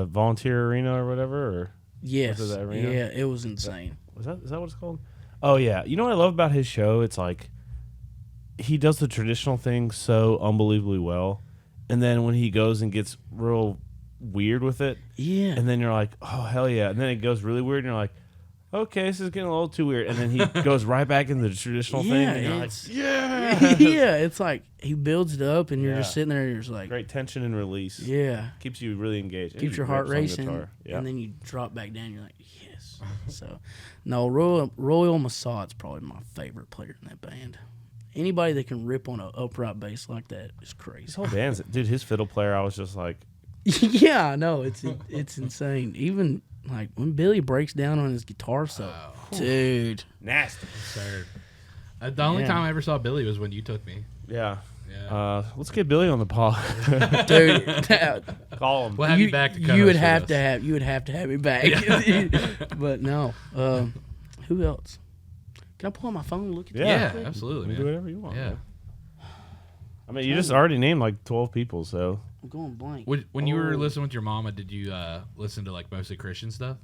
Speaker 3: Volunteer Arena or whatever? Or
Speaker 4: Yes,
Speaker 3: Was it that arena?
Speaker 4: yeah, it was insane.
Speaker 3: is that what it's called? Oh yeah. You know what I love about his show? It's like he does the traditional thing so unbelievably well, and then when he goes and gets real weird with it,
Speaker 4: Yeah,
Speaker 3: and then you're like, oh hell yeah, and then it goes really weird, and you're like, okay, this is getting a little too weird, and then he goes right back into the traditional thing, and you're like, yeah,
Speaker 4: yeah, it's like he builds it up, and you're just
Speaker 3: Yeah.
Speaker 4: sitting there, and you're just like,
Speaker 3: great tension and release.
Speaker 4: yeah,
Speaker 3: Keeps you really engaged.
Speaker 4: keeps
Speaker 3: He
Speaker 4: your heart
Speaker 3: rips on
Speaker 4: racing,
Speaker 3: guitar. Yeah.
Speaker 4: and then you drop back down. You're like, yes. So, no, Royal Massad's probably my favorite player in that band. Anybody that can rip on an upright bass like that is
Speaker 3: His
Speaker 4: crazy.
Speaker 3: whole band's, dude, his fiddle player, I was just like,
Speaker 4: Yeah, I know, it's insane. Even like when Billy breaks down on his guitar solo, dude.
Speaker 3: nasty.
Speaker 2: Absurd. The only time I ever saw Billy was when you took me.
Speaker 3: Yeah.
Speaker 2: Yeah.
Speaker 3: Let's get Billy on the pod.
Speaker 4: Dude.
Speaker 3: Call him.
Speaker 2: We'll have you back to
Speaker 4: you would
Speaker 2: co-host
Speaker 4: have
Speaker 2: with
Speaker 4: to have you would have to have me back. But no. Who else? Can I pull out my phone and look at
Speaker 2: us.
Speaker 4: that?
Speaker 2: Yeah, absolutely,
Speaker 3: You
Speaker 2: man.
Speaker 3: do whatever you want.
Speaker 2: Yeah.
Speaker 3: Man. I mean, you just already named like 12 people, so.
Speaker 4: I'm going blank.
Speaker 2: When you were listening with your mama, did you listen to like mostly Christian stuff?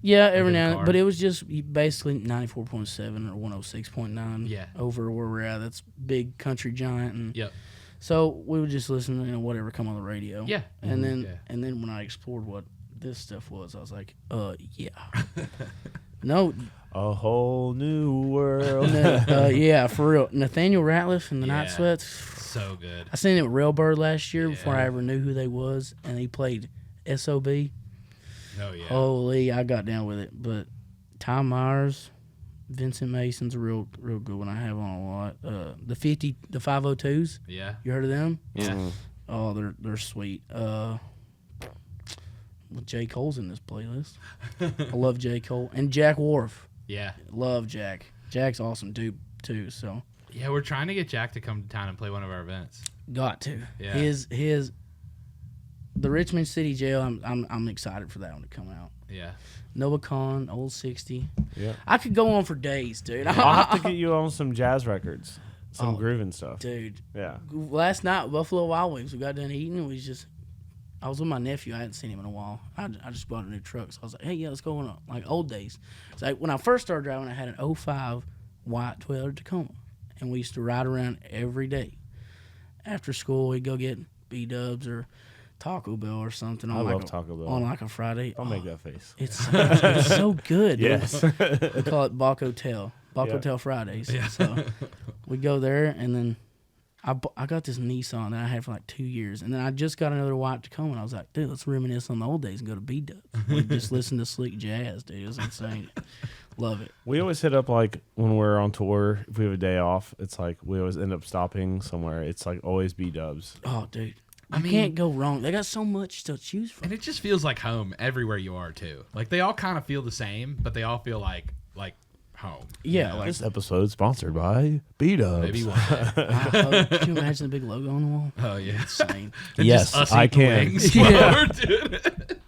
Speaker 4: Yeah, every
Speaker 2: in the
Speaker 4: now and
Speaker 2: car?
Speaker 4: but it was just basically 94.7 or 106.9
Speaker 2: Yeah.
Speaker 4: over where we're at. That's big country giant. And
Speaker 2: Yep.
Speaker 4: so we would just listen to whatever come on the radio.
Speaker 2: Yeah.
Speaker 4: And then
Speaker 2: Yeah.
Speaker 4: and then when I explored what this stuff was, I was like, yeah. No,
Speaker 3: A whole new world.
Speaker 4: yeah, for real. Nathaniel Ratliff and the Night
Speaker 2: Yeah.
Speaker 4: Sweats.
Speaker 2: So good.
Speaker 4: I seen it with Railbird last year before I
Speaker 2: Yeah.
Speaker 4: ever knew who they was, and he played SOB.
Speaker 2: Oh yeah.
Speaker 4: Holy, I got down with it. But Tom Myers, Vincent Mason's a real good one. I have on a lot. The 502s.
Speaker 2: Yeah.
Speaker 4: You heard of them?
Speaker 2: Yeah.
Speaker 4: Oh, they're sweet. Well, J. Cole's in this playlist. I love J. Cole and Jack Wharf.
Speaker 2: Yeah.
Speaker 4: Love Jack. Jack's awesome dude too. So
Speaker 2: Yeah, we're trying to get Jack to come to town and play one of our events.
Speaker 4: got to.
Speaker 2: Yeah.
Speaker 4: His the Richmond City Jail. I'm excited for that one to come out.
Speaker 2: Yeah.
Speaker 4: Noah Khan, Old 60.
Speaker 3: Yeah.
Speaker 4: I could go on for days, dude.
Speaker 3: I'll have to get you on some jazz records, some grooving stuff.
Speaker 4: Dude,
Speaker 3: Yeah.
Speaker 4: last night Buffalo Wild Wings. We got done eating. And I was with my nephew. I hadn't seen him in a while. I just bought a new truck, so I was like, "Hey, yeah, let's go on like old days." It's like when I first started driving, I had an 05 white Toyota Tacoma, and we used to ride around every day. After school, we'd go get B-dubs or Taco Bell or something.
Speaker 3: I love Taco Bell.
Speaker 4: on like a Friday.
Speaker 3: Don't make that face.
Speaker 4: It's so good. Dude.
Speaker 3: Yes.
Speaker 4: We call it Bach Hotel.
Speaker 3: Yeah.
Speaker 4: Hotel Fridays.
Speaker 2: Yeah.
Speaker 4: So we go there, and then I got this Nissan that I had for like 2 years, and then I just got another white Tacoma, and I was like, dude, let's reminisce on the old days and go to B-Dubs. We just listen to slick jazz, dude. It was insane. Love it.
Speaker 3: We always hit up like when we're on tour, if we have a day off, it's like we always end up stopping somewhere. It's like always B-Dubs.
Speaker 4: Oh, dude.
Speaker 2: I mean,
Speaker 4: can't go wrong. They got so much to choose from.
Speaker 2: And it just feels like home everywhere you are too. Like they all kind of feel the same, but they all feel like home.
Speaker 4: Yeah, like
Speaker 3: This episode sponsored by B-Dubs.
Speaker 2: Maybe one day.
Speaker 4: Can you imagine the big logo on the wall?
Speaker 2: Oh yeah.
Speaker 4: Insane.
Speaker 2: And
Speaker 3: Yes,
Speaker 2: just us
Speaker 3: I
Speaker 2: eating the
Speaker 3: can.
Speaker 2: wings
Speaker 4: Yeah.
Speaker 2: while we're doing it.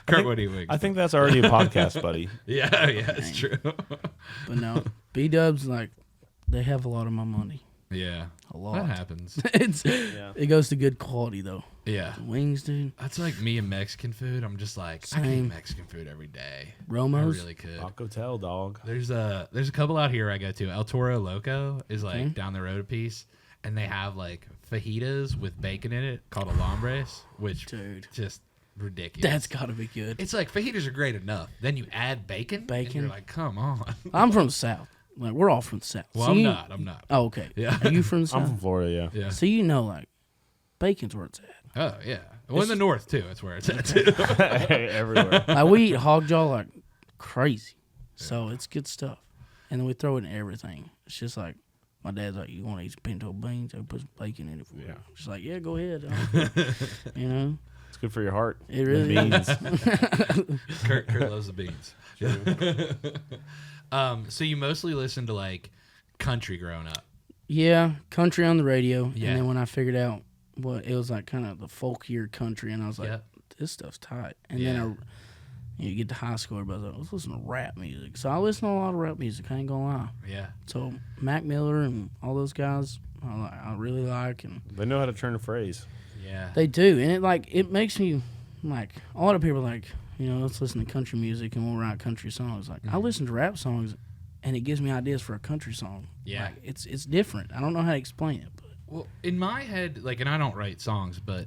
Speaker 2: Kurt would eat wings.
Speaker 3: I think that's already a podcast, buddy.
Speaker 2: Yeah, it's true.
Speaker 4: But no, B-Dubs, like, they have a lot of my money.
Speaker 2: Yeah.
Speaker 4: A lot.
Speaker 2: That happens.
Speaker 4: It goes to good quality, though.
Speaker 2: Yeah.
Speaker 4: The wings, dude.
Speaker 2: That's like me and Mexican food. I'm just like, I can eat
Speaker 4: Same.
Speaker 2: Mexican food every day.
Speaker 4: Romo's.
Speaker 2: I really could.
Speaker 3: Taco Tell, dog.
Speaker 2: There's a couple out here I go to. El Toro Loco is like
Speaker 4: Okay.
Speaker 2: down the road a piece, and they have like fajitas with bacon in it called alambres, which
Speaker 4: Dude.
Speaker 2: just ridiculous.
Speaker 4: That's got to be good.
Speaker 2: It's like fajitas are great enough. Then you add bacon. And
Speaker 4: Bacon.
Speaker 2: you're like, come on.
Speaker 4: I'm from the South. Like, we're all from the South.
Speaker 2: Well,
Speaker 4: So
Speaker 2: I'm
Speaker 4: you-
Speaker 2: not. I'm not.
Speaker 4: Oh, okay.
Speaker 2: Yeah.
Speaker 4: Are you from the
Speaker 3: I'm
Speaker 4: South?
Speaker 3: from Florida, yeah.
Speaker 2: Yeah.
Speaker 4: So you know, like, bacon's where it's at.
Speaker 2: Oh yeah. Well, in the north too. That's where it's at too.
Speaker 3: Everywhere.
Speaker 4: Like, we eat hog jaw like crazy. So it's good stuff. And then we throw it in everything. It's just like, my dad's like, you want to eat some pinto beans? I put some bacon in it for you.
Speaker 3: Yeah.
Speaker 4: Just like, yeah, go ahead. You know?
Speaker 3: It's good for your heart.
Speaker 4: It really
Speaker 3: The beans.
Speaker 2: Kurt loves the beans. So you mostly listen to like country growing up.
Speaker 4: Yeah, country on the radio.
Speaker 2: Yeah.
Speaker 4: And then when I figured out what it was like, kind of the folkier country, and I was like,
Speaker 2: Yeah.
Speaker 4: this stuff's tight. And
Speaker 2: Yeah.
Speaker 4: then you get to high school, everybody's like, let's listen to rap music. So I listen to a lot of rap music. I ain't gonna lie.
Speaker 2: Yeah.
Speaker 4: So Mac Miller and all those guys, I really like, and
Speaker 3: They know how to turn a phrase.
Speaker 2: Yeah.
Speaker 4: they do. And it makes me like, a lot of people are like, let's listen to country music and we'll write country songs. Like, I listen to rap songs, and it gives me ideas for a country song.
Speaker 2: Yeah.
Speaker 4: Like, it's different. I don't know how to explain it, but
Speaker 2: Well, in my head, like, and I don't write songs, but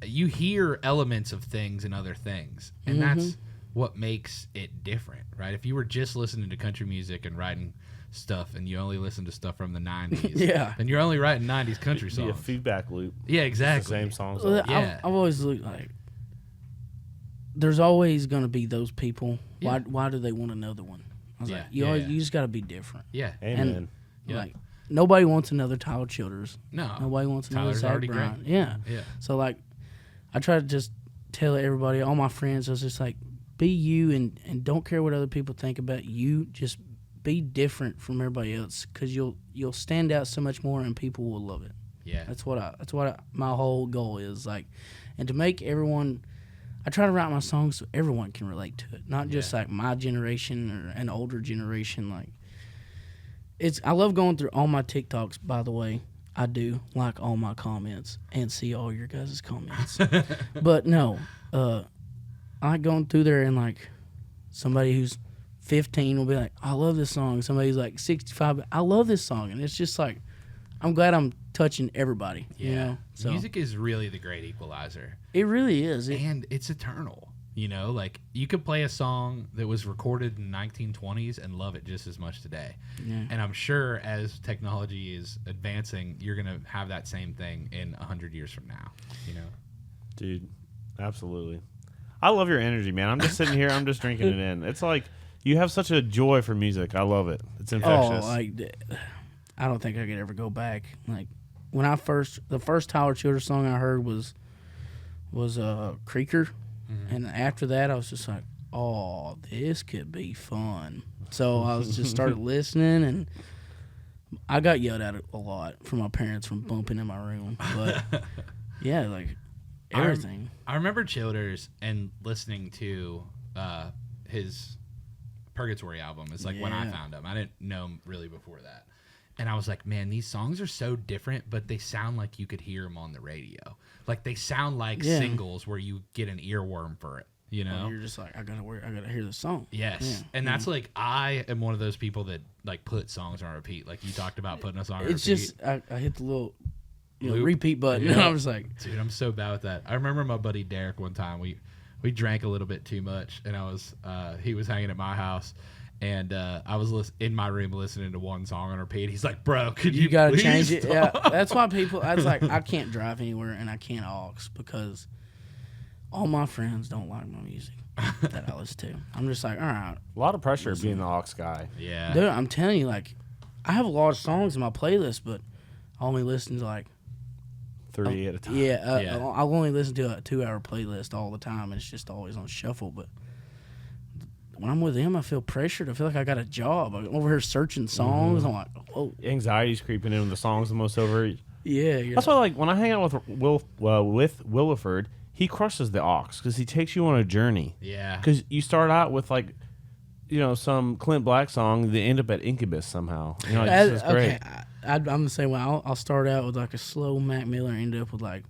Speaker 2: you hear elements of things in other things, and that's what makes it different, right? If you were just listening to country music and writing stuff, and you only listen to stuff from the 90s,
Speaker 4: Yeah.
Speaker 2: then you're only writing 90s country
Speaker 3: It'd be a
Speaker 2: songs.
Speaker 3: feedback loop.
Speaker 2: Yeah,
Speaker 3: The
Speaker 2: exactly.
Speaker 3: same songs.
Speaker 4: Well,
Speaker 2: Yeah.
Speaker 4: I've always looked like there's always going to be those people.
Speaker 2: Yeah.
Speaker 4: Why do they want another one? I was
Speaker 2: Yeah,
Speaker 4: like,
Speaker 2: yeah.
Speaker 4: you just got to be different.
Speaker 2: Yeah.
Speaker 3: Amen.
Speaker 2: Yeah.
Speaker 4: Like, nobody wants another Tyler Childers.
Speaker 2: No.
Speaker 4: Nobody wants another
Speaker 2: Tyler's
Speaker 4: Zach
Speaker 2: already
Speaker 4: Bryan.
Speaker 2: great.
Speaker 4: Yeah.
Speaker 2: Yeah.
Speaker 4: So, like, I try to just tell everybody, all my friends, I was just like, be you and don't care what other people think about you. Just be different from everybody else, because you'll stand out so much more and people will love it.
Speaker 2: Yeah.
Speaker 4: That's what my whole goal is, like, and to make everyone. I try to write my songs so everyone can relate to it, not just like my generation or an older generation. Like, I love going through all my TikToks. By the way, I do like all my comments and see all your guys' comments. But no, I like going through there, and like somebody who's 15 will be like, I love this song. Somebody's like 65, I love this song, and it's just like, I'm glad I'm touching everybody.
Speaker 2: Yeah.
Speaker 4: You know? So
Speaker 2: Music is really the great equalizer.
Speaker 4: it really is.
Speaker 2: And it's eternal. You know, like you could play a song that was recorded in 1920s and love it just as much today.
Speaker 4: Yeah.
Speaker 2: And I'm sure as technology is advancing, you're going to have that same thing in 100 years from now, you know?
Speaker 3: Dude, absolutely. I love your energy, man. I'm just sitting here. I'm just drinking it in. It's like you have such a joy for music. I love it. It's infectious.
Speaker 4: Oh, like, I don't think I could ever go back. Like, when the first Tyler Childers song I heard was Creaker, and after that I was just like, oh, this could be fun. So I was just started listening, and I got yelled at a lot from my parents from bumping in my room. But yeah, like everything.
Speaker 2: I remember Childers and listening to his Purgatory album. It's like when I found him. I didn't know him really before that. And I was like, man, these songs are so different, but they sound like you could hear them on the radio. Like they sound like singles where you get an earworm for it, you know?
Speaker 4: You're just like, I gotta hear the song.
Speaker 2: Yes. Yeah. And that's like, I am one of those people that like put songs on repeat. Like you talked about putting a song on repeat.
Speaker 4: It's just, I hit the little repeat button, and I was like,
Speaker 2: dude, I'm so bad with that. I remember my buddy Derek one time, we drank a little bit too much, and he was hanging at my house. And I was in my room listening to one song on repeat. He's like, bro, could you
Speaker 4: gotta
Speaker 2: please
Speaker 4: change it.
Speaker 2: stop?
Speaker 4: Yeah, that's why I was like, I can't drive anywhere and I can't aux, because all my friends don't like my music that I listen to. I'm just like, all right.
Speaker 3: A lot of pressure being the aux guy.
Speaker 2: Yeah.
Speaker 4: Dude, I'm telling you, like, I have a lot of songs in my playlist, but I only listen to like
Speaker 3: 30 at a time.
Speaker 4: I'll only listen to a 2-hour playlist all the time, and it's just always on shuffle. But when I'm with him, I feel pressured. I feel like I got a job. I'm over here searching songs. I'm like, whoa.
Speaker 3: Anxiety's creeping in when the song's the most over.
Speaker 4: Yeah.
Speaker 3: That's why, like, when I hang out with Williford, he crushes the aux because he takes you on a journey.
Speaker 2: Yeah.
Speaker 3: Because you start out with, like, some Clint Black song, they end up at Incubus somehow. It's great.
Speaker 4: Okay, I'm the same way. I'll start out with, like, a slow Mac Miller, end up with, like,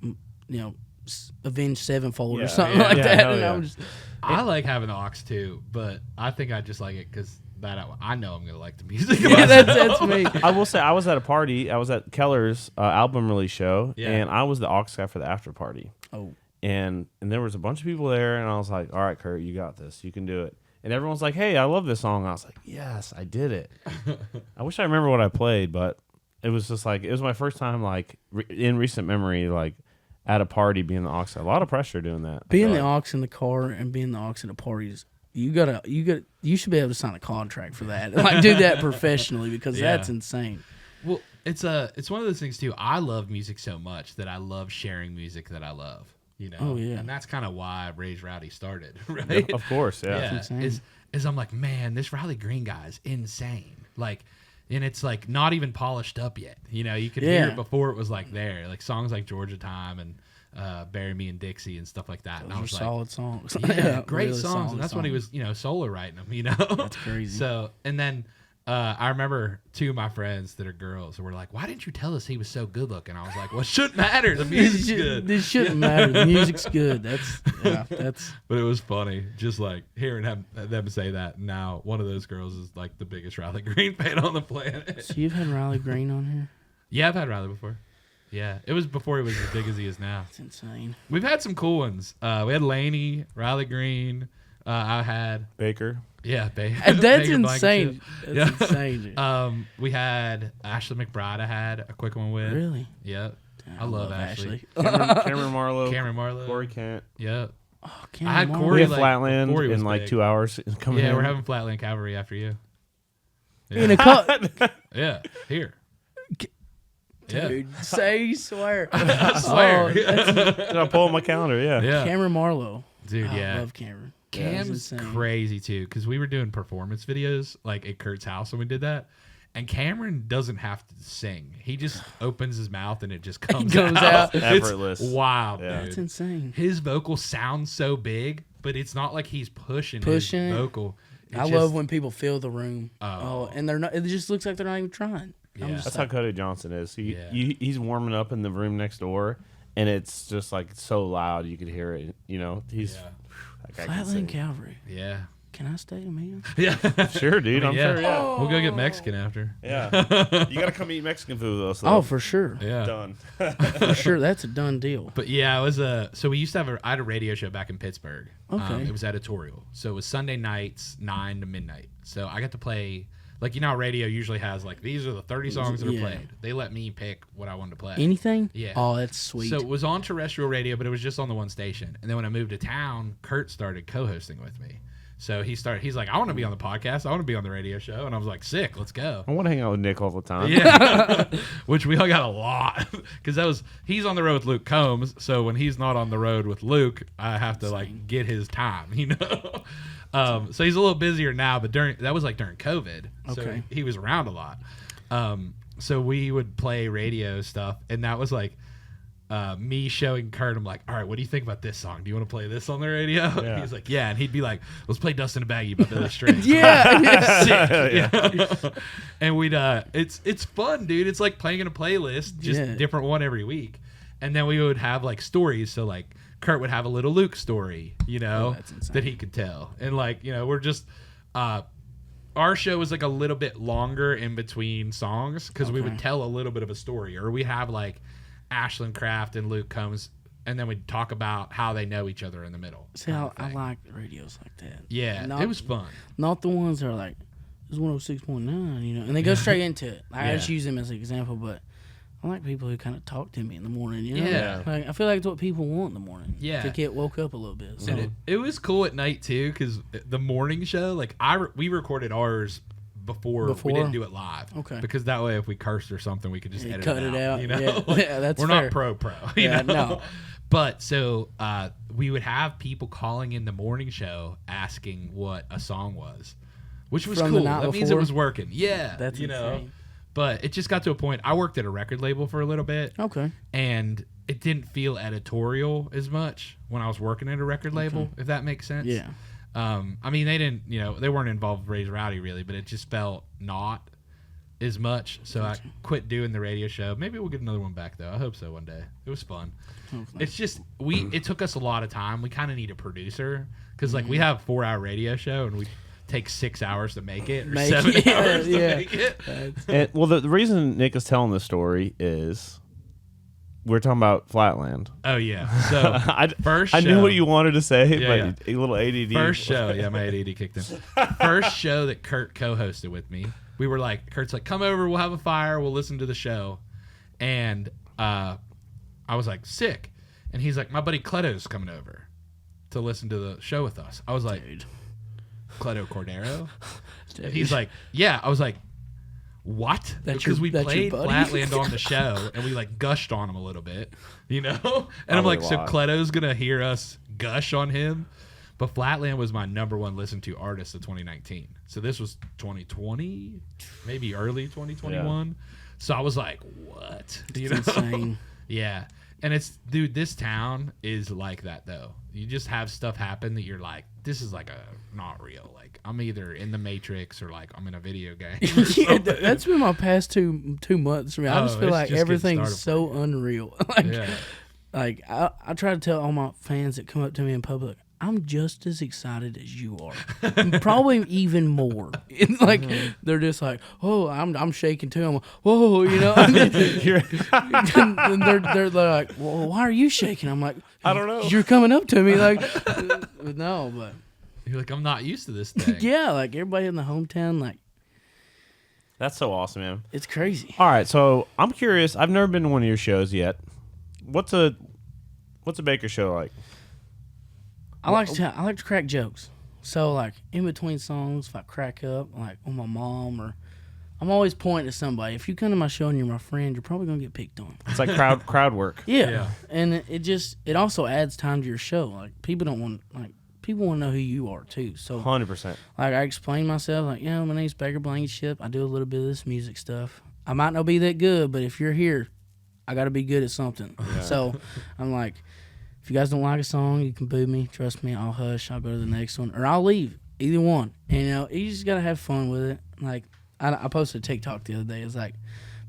Speaker 4: Avenged Sevenfold or something like that. And I'm just...
Speaker 2: I like having the aux too, but I think I just like it because I know I'm gonna like the music.
Speaker 4: Yeah, that's me.
Speaker 3: I will say I was at a party. I was at Keller's album release show, and I was the aux guy for the after party.
Speaker 4: Oh,
Speaker 3: and there was a bunch of people there, and I was like, "All right, Kurt, you got this. You can do it." And everyone's like, "Hey, I love this song." I was like, "Yes, I did it." I wish I remember what I played, but it was just like it was my first time, like in recent memory, like. At a party, being the aux, a lot of pressure doing that.
Speaker 4: Being the aux in the car and being the aux at the parties, you should be able to sign a contract for that. Like do that professionally, because that's insane.
Speaker 2: Well, it's one of those things too. I love music so much that I love sharing music that I love. You know,
Speaker 4: oh yeah,
Speaker 2: and that's kind of why Raise Rowdy started, right?
Speaker 3: Yeah, of course, yeah.
Speaker 2: Is I'm like, man, this Riley Green guy is insane. Like. And it's like not even polished up yet. You know, you could hear it before it was like there. Like songs like Georgia Time and Bury Me in Dixie and stuff like that.
Speaker 4: Those
Speaker 2: and I was like,
Speaker 4: solid songs.
Speaker 2: Yeah, great
Speaker 4: really
Speaker 2: songs. And that's when he was, solo writing them,
Speaker 4: That's crazy.
Speaker 2: So, and then I remember two of my friends that are girls who were like, why didn't you tell us he was so good looking? I was like, well, it shouldn't matter. The music's good.
Speaker 4: This shouldn't matter. The music's good. That's.
Speaker 2: But it was funny, just like hearing them say that. Now, one of those girls is like the biggest Riley Green fan on the planet.
Speaker 4: So you've had Riley Green on here?
Speaker 2: Yeah, I've had Riley before. Yeah, it was before he was as big as he is now.
Speaker 4: That's insane.
Speaker 2: We've had some cool ones. We had Laney, Riley Green. I had
Speaker 3: Baker.
Speaker 2: Yeah,
Speaker 4: that's insane. That's insane.
Speaker 2: We had Ashley McBride. I had a quick one with.
Speaker 4: Really?
Speaker 2: Yep. I love Ashley.
Speaker 3: Cameron Marlowe.
Speaker 2: Corey
Speaker 3: Kent.
Speaker 2: Yep.
Speaker 4: Oh,
Speaker 2: I had Corey.
Speaker 3: We had Flatland in like 2 hours.
Speaker 2: Yeah, we're having Flatland Cavalry after you.
Speaker 4: Yeah. In a cup.
Speaker 2: Yeah, here.
Speaker 4: Dude, say you swear.
Speaker 2: I swear.
Speaker 3: I pull on my calendar, yeah.
Speaker 4: Cameron Marlowe.
Speaker 2: Dude,
Speaker 4: I love Cameron.
Speaker 2: Cam's crazy too, because we were doing performance videos like at Kurt's house when we did that. And Cameron doesn't have to sing. He just opens his mouth and it just comes out.
Speaker 3: Effortless.
Speaker 2: It's wild,
Speaker 3: Yeah.
Speaker 2: dude.
Speaker 4: That's insane.
Speaker 2: His vocal sounds so big, but it's not like he's pushing his vocal.
Speaker 4: I love when people fill the room. And they're not. It just looks like they're not even trying.
Speaker 2: Yeah.
Speaker 3: That's how Cody Johnson is. He's warming up in the room next door, and it's just like so loud you could hear it. You know, he's
Speaker 4: Flatland Calvary.
Speaker 2: Yeah.
Speaker 4: Can I stay a man?
Speaker 2: Yeah.
Speaker 3: Sure, dude. I'm sure. Yeah.
Speaker 2: We'll go get Mexican after.
Speaker 3: Yeah. You gotta come eat Mexican food with us. Though.
Speaker 4: Oh, for sure.
Speaker 2: Yeah.
Speaker 3: Done.
Speaker 4: For sure. That's a done deal.
Speaker 2: But yeah, it was so we used to have I had a radio show back in Pittsburgh.
Speaker 4: Okay.
Speaker 2: It was editorial. So it was Sunday nights, 9 to midnight. So I got to play, like, you know how radio usually has, like, these are the 30 songs that are played. They let me pick what I wanted to play.
Speaker 4: Anything?
Speaker 2: Yeah.
Speaker 4: Oh, that's sweet.
Speaker 2: So it was on terrestrial radio, but it was just on the one station. And then when I moved to town, Kurt started co-hosting with me. So he's like, I want to be on the podcast. I want to be on the radio show. And I was like, sick, let's go.
Speaker 3: I want to hang out with Nick all the time.
Speaker 2: Yeah. Which we all got a lot. Because he's on the road with Luke Combs. So when he's not on the road with Luke, I have to like get his time, you know? So he's a little busier now, but that was like during COVID. So
Speaker 4: Okay.
Speaker 2: he was around a lot. So we would play radio stuff. And that was like, me showing Kurt, I'm like, all right, what do you think about this song? Do you want to play this on the radio?
Speaker 3: Yeah.
Speaker 2: He's like, yeah. And he'd be like, let's play Dust in a Baggie by Billy Strings.
Speaker 4: yeah.
Speaker 2: Sick. Yeah. And we'd, it's fun, dude. It's like playing in a playlist, just different one every week. And then we would have like stories. So like Kurt would have a little Luke story, you know, that he could tell. And like, you know, we're just, our show was like a little bit longer in between songs because we would tell a little bit of a story, or we have like Ashlyn Kraft and Luke Combs, and then we'd talk about how they know each other in the middle.
Speaker 4: See, I like radios like that.
Speaker 2: Yeah, it was fun.
Speaker 4: Not the ones that are like, it's 106.9, you know, and they go straight into it. I just use them as an example, but I like people who kind of talk to me in the morning, you know?
Speaker 2: Yeah.
Speaker 4: Like, I feel like it's what people want in the morning.
Speaker 2: Yeah.
Speaker 4: To get woke up a little bit. So.
Speaker 2: And it was cool at night, too, because the morning show, like, we recorded ours before we didn't do it live.
Speaker 4: Okay.
Speaker 2: Because that way, if we cursed or something, we could just edit
Speaker 4: cut it out.
Speaker 2: You know?
Speaker 4: Yeah, that's
Speaker 2: We're
Speaker 4: fair.
Speaker 2: not pro, you know?
Speaker 4: No.
Speaker 2: But so we would have people calling in the morning show asking what a song was, which was
Speaker 4: From the
Speaker 2: cool.
Speaker 4: night
Speaker 2: That means it
Speaker 4: before?
Speaker 2: was working. Yeah.
Speaker 4: That's
Speaker 2: you know.
Speaker 4: insane.
Speaker 2: But it just got to a point. I worked at a record label for a little bit.
Speaker 4: Okay.
Speaker 2: And it didn't feel editorial as much when I was working at a record label, if that makes sense.
Speaker 4: Yeah.
Speaker 2: I mean, they didn't, you know, they weren't involved with Raise Rowdy really, but it just felt not as much. So I quit doing the radio show. Maybe we'll get another one back though. I hope so one day. It was fun.
Speaker 4: Hopefully.
Speaker 2: It's just it took us a lot of time. We kind of need a producer because like we have a 4-hour radio show and we take 6 hours to make it or 7 hours to make it.
Speaker 3: And, well, the reason Nick is telling this story is we're talking about Flatland.
Speaker 2: Oh yeah. So first show,
Speaker 3: I knew what you wanted to say,
Speaker 2: Yeah,
Speaker 3: but a little ADD.
Speaker 2: First show, my ADD kicked in. First show that Kurt co-hosted with me, we were like, Kurt's like, come over, we'll have a fire, we'll listen to the show, and I was like, sick, and he's like, my buddy Cleto's coming over to listen to the show with us. I was like, Cleto Cordero? And he's like, yeah. I was like, what? Because we played Flatland on the show and we like gushed on him a little bit, you know? And I'm like, so Cleto's gonna hear us gush on him? But Flatland was my #1 listened to artist of 2019. So this was 2020, maybe early 2021. Yeah. So I was like, what? You know?
Speaker 4: Insane.
Speaker 2: Yeah. And dude, this town is like that though. You just have stuff happen that you're like, this is like not real. Like I'm either in the Matrix or like I'm in a video game.
Speaker 4: Yeah, that's been my past two months. I just feel like everything's so unreal. Like I try to tell all my fans that come up to me in public, I'm just as excited as you are, probably even more. Like they're just like, oh, I'm shaking too. I'm like, whoa, you know. And they're like, well, why are you shaking? I'm like,
Speaker 3: I don't know.
Speaker 4: You're coming up to me like, no, but
Speaker 2: you're like, I'm not used to this thing.
Speaker 4: Yeah, like everybody in the hometown, like.
Speaker 3: That's so awesome, man.
Speaker 4: It's crazy.
Speaker 3: All right, so I'm curious. I've never been to one of your shows yet. What's a Bayker show like?
Speaker 4: I like to crack jokes. So like in between songs, if I crack up, like on my mom, or I'm always pointing to somebody. If you come to my show and you're my friend, you're probably gonna get picked on.
Speaker 3: It's like crowd work.
Speaker 4: Yeah. And it also adds time to your show. Like people don't want, like, people want to know who you are too. So
Speaker 3: 100%.
Speaker 4: like I explained myself, like, my name's Bayker Blankenship. I do a little bit of this music stuff. I might not be that good, but if you're here, I got to be good at something.
Speaker 3: Yeah.
Speaker 4: So I'm like, if you guys don't like a song, you can boo me. Trust me, I'll hush. I'll go to the next one, or I'll leave. Either one. And, you just got to have fun with it. Like, I posted a TikTok the other day. It was like,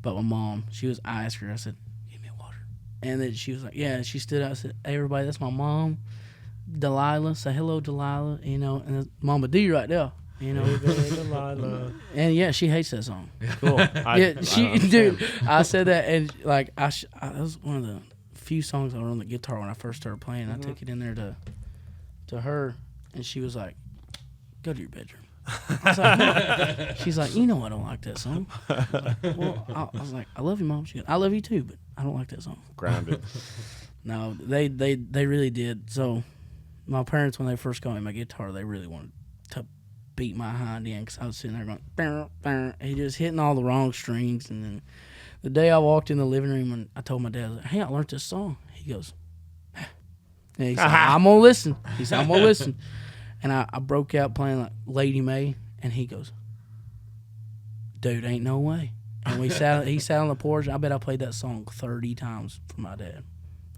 Speaker 4: but my mom, I asked her, I said, give me water. And then she was like, yeah. And she stood out and said, hey, everybody, that's my mom, Delilah. Say hello, Delilah. And Mama D right there. Delilah. And yeah, she hates that song.
Speaker 3: Cool.
Speaker 4: Dude, I said that, and like, that was one of the few songs I wrote on the guitar when I first started playing. I took it in there to her, and she was like, go to your bedroom. I was like, she's like, I don't like that song. I was like, I love you, Mom. She goes, I love you too, but I don't like that song.
Speaker 3: Grounded.
Speaker 4: No, they really did. So my parents, when they first got me my guitar, they really wanted to beat my hind end because I was sitting there going, bah, bah, and just hitting all the wrong strings. And then the day I walked in the living room and I told my dad, I was like, hey, I learned this song. He goes, and he said, I'm going to listen. He said, I'm going to listen. And I broke out playing like Lady May, and he goes, dude, ain't no way. And he sat on the porch. I bet I played that song 30 times for my dad.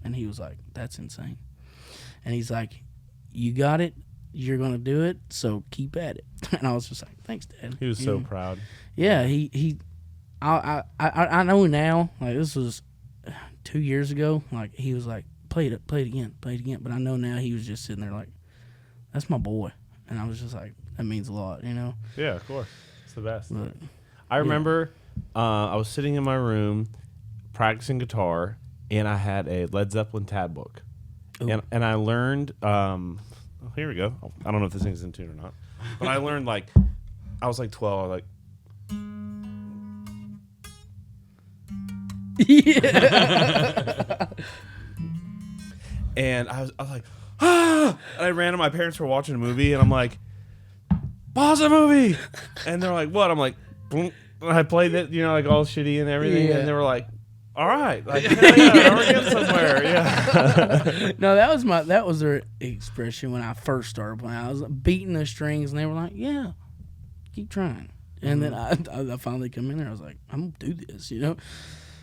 Speaker 4: And he was like, that's insane. And he's like, you got it. You're going to do it, so keep at it. And I was just like, thanks, Dad.
Speaker 3: He was so proud.
Speaker 4: Yeah, I know now, like this was 2 years ago, like he was like, play it again. But I know now he was just sitting there like, that's my boy. And I was just like, that means a lot,
Speaker 3: Yeah, of course. It's the best.
Speaker 4: But,
Speaker 3: I remember I was sitting in my room practicing guitar, and I had a Led Zeppelin tab book. And I learned, here we go. I don't know if this thing's in tune or not. But I learned, like, I was like 12. I was like,
Speaker 4: yeah.
Speaker 3: and I was like, ah! And I ran to my parents were watching a movie, and I'm like, pause the movie. And they're like, what? I'm like, boom. And I played it, like all shitty and everything.
Speaker 4: Yeah.
Speaker 3: And they were like, all right, like, now we're getting somewhere. Yeah.
Speaker 4: No, that was their expression when I first started playing. I was beating the strings, and they were like, yeah, keep trying. And then I finally come in there. I was like, I'm gonna do this,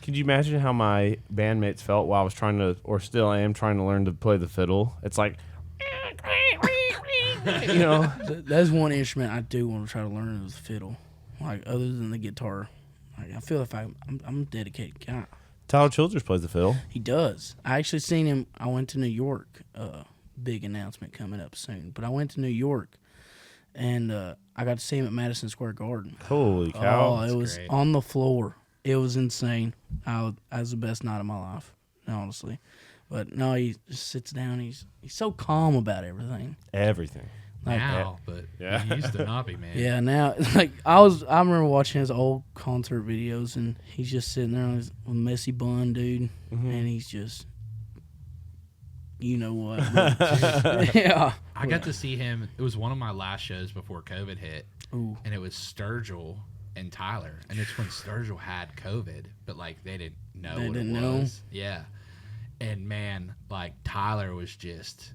Speaker 3: Could you imagine how my bandmates felt while I was trying to, or still am trying to learn to play the fiddle? It's like,
Speaker 4: That's one instrument I do want to try to learn is the fiddle. Like other than the guitar, like I feel if I'm a dedicated guy.
Speaker 3: Tyler Childers plays the fiddle.
Speaker 4: He does. I actually seen him. I went to New York. Big announcement coming up soon. But I went to New York, and I got to see him at Madison Square Garden.
Speaker 3: Holy cow!
Speaker 4: Oh, it was great. On the floor. It was insane. It was the best night of my life, honestly. But no, he just sits down. He's so calm about everything.
Speaker 3: Everything.
Speaker 2: Like, now, but he used to not be, man.
Speaker 4: Yeah, now like I remember watching his old concert videos, and he's just sitting there on his messy bun, dude, and he's just, what? Yeah.
Speaker 2: I got to see him. It was one of my last shows before COVID hit, and it was Sturgill and Tyler, and it's when Sturgill had COVID, but like they didn't know what it was. Yeah, and man, like Tyler was just,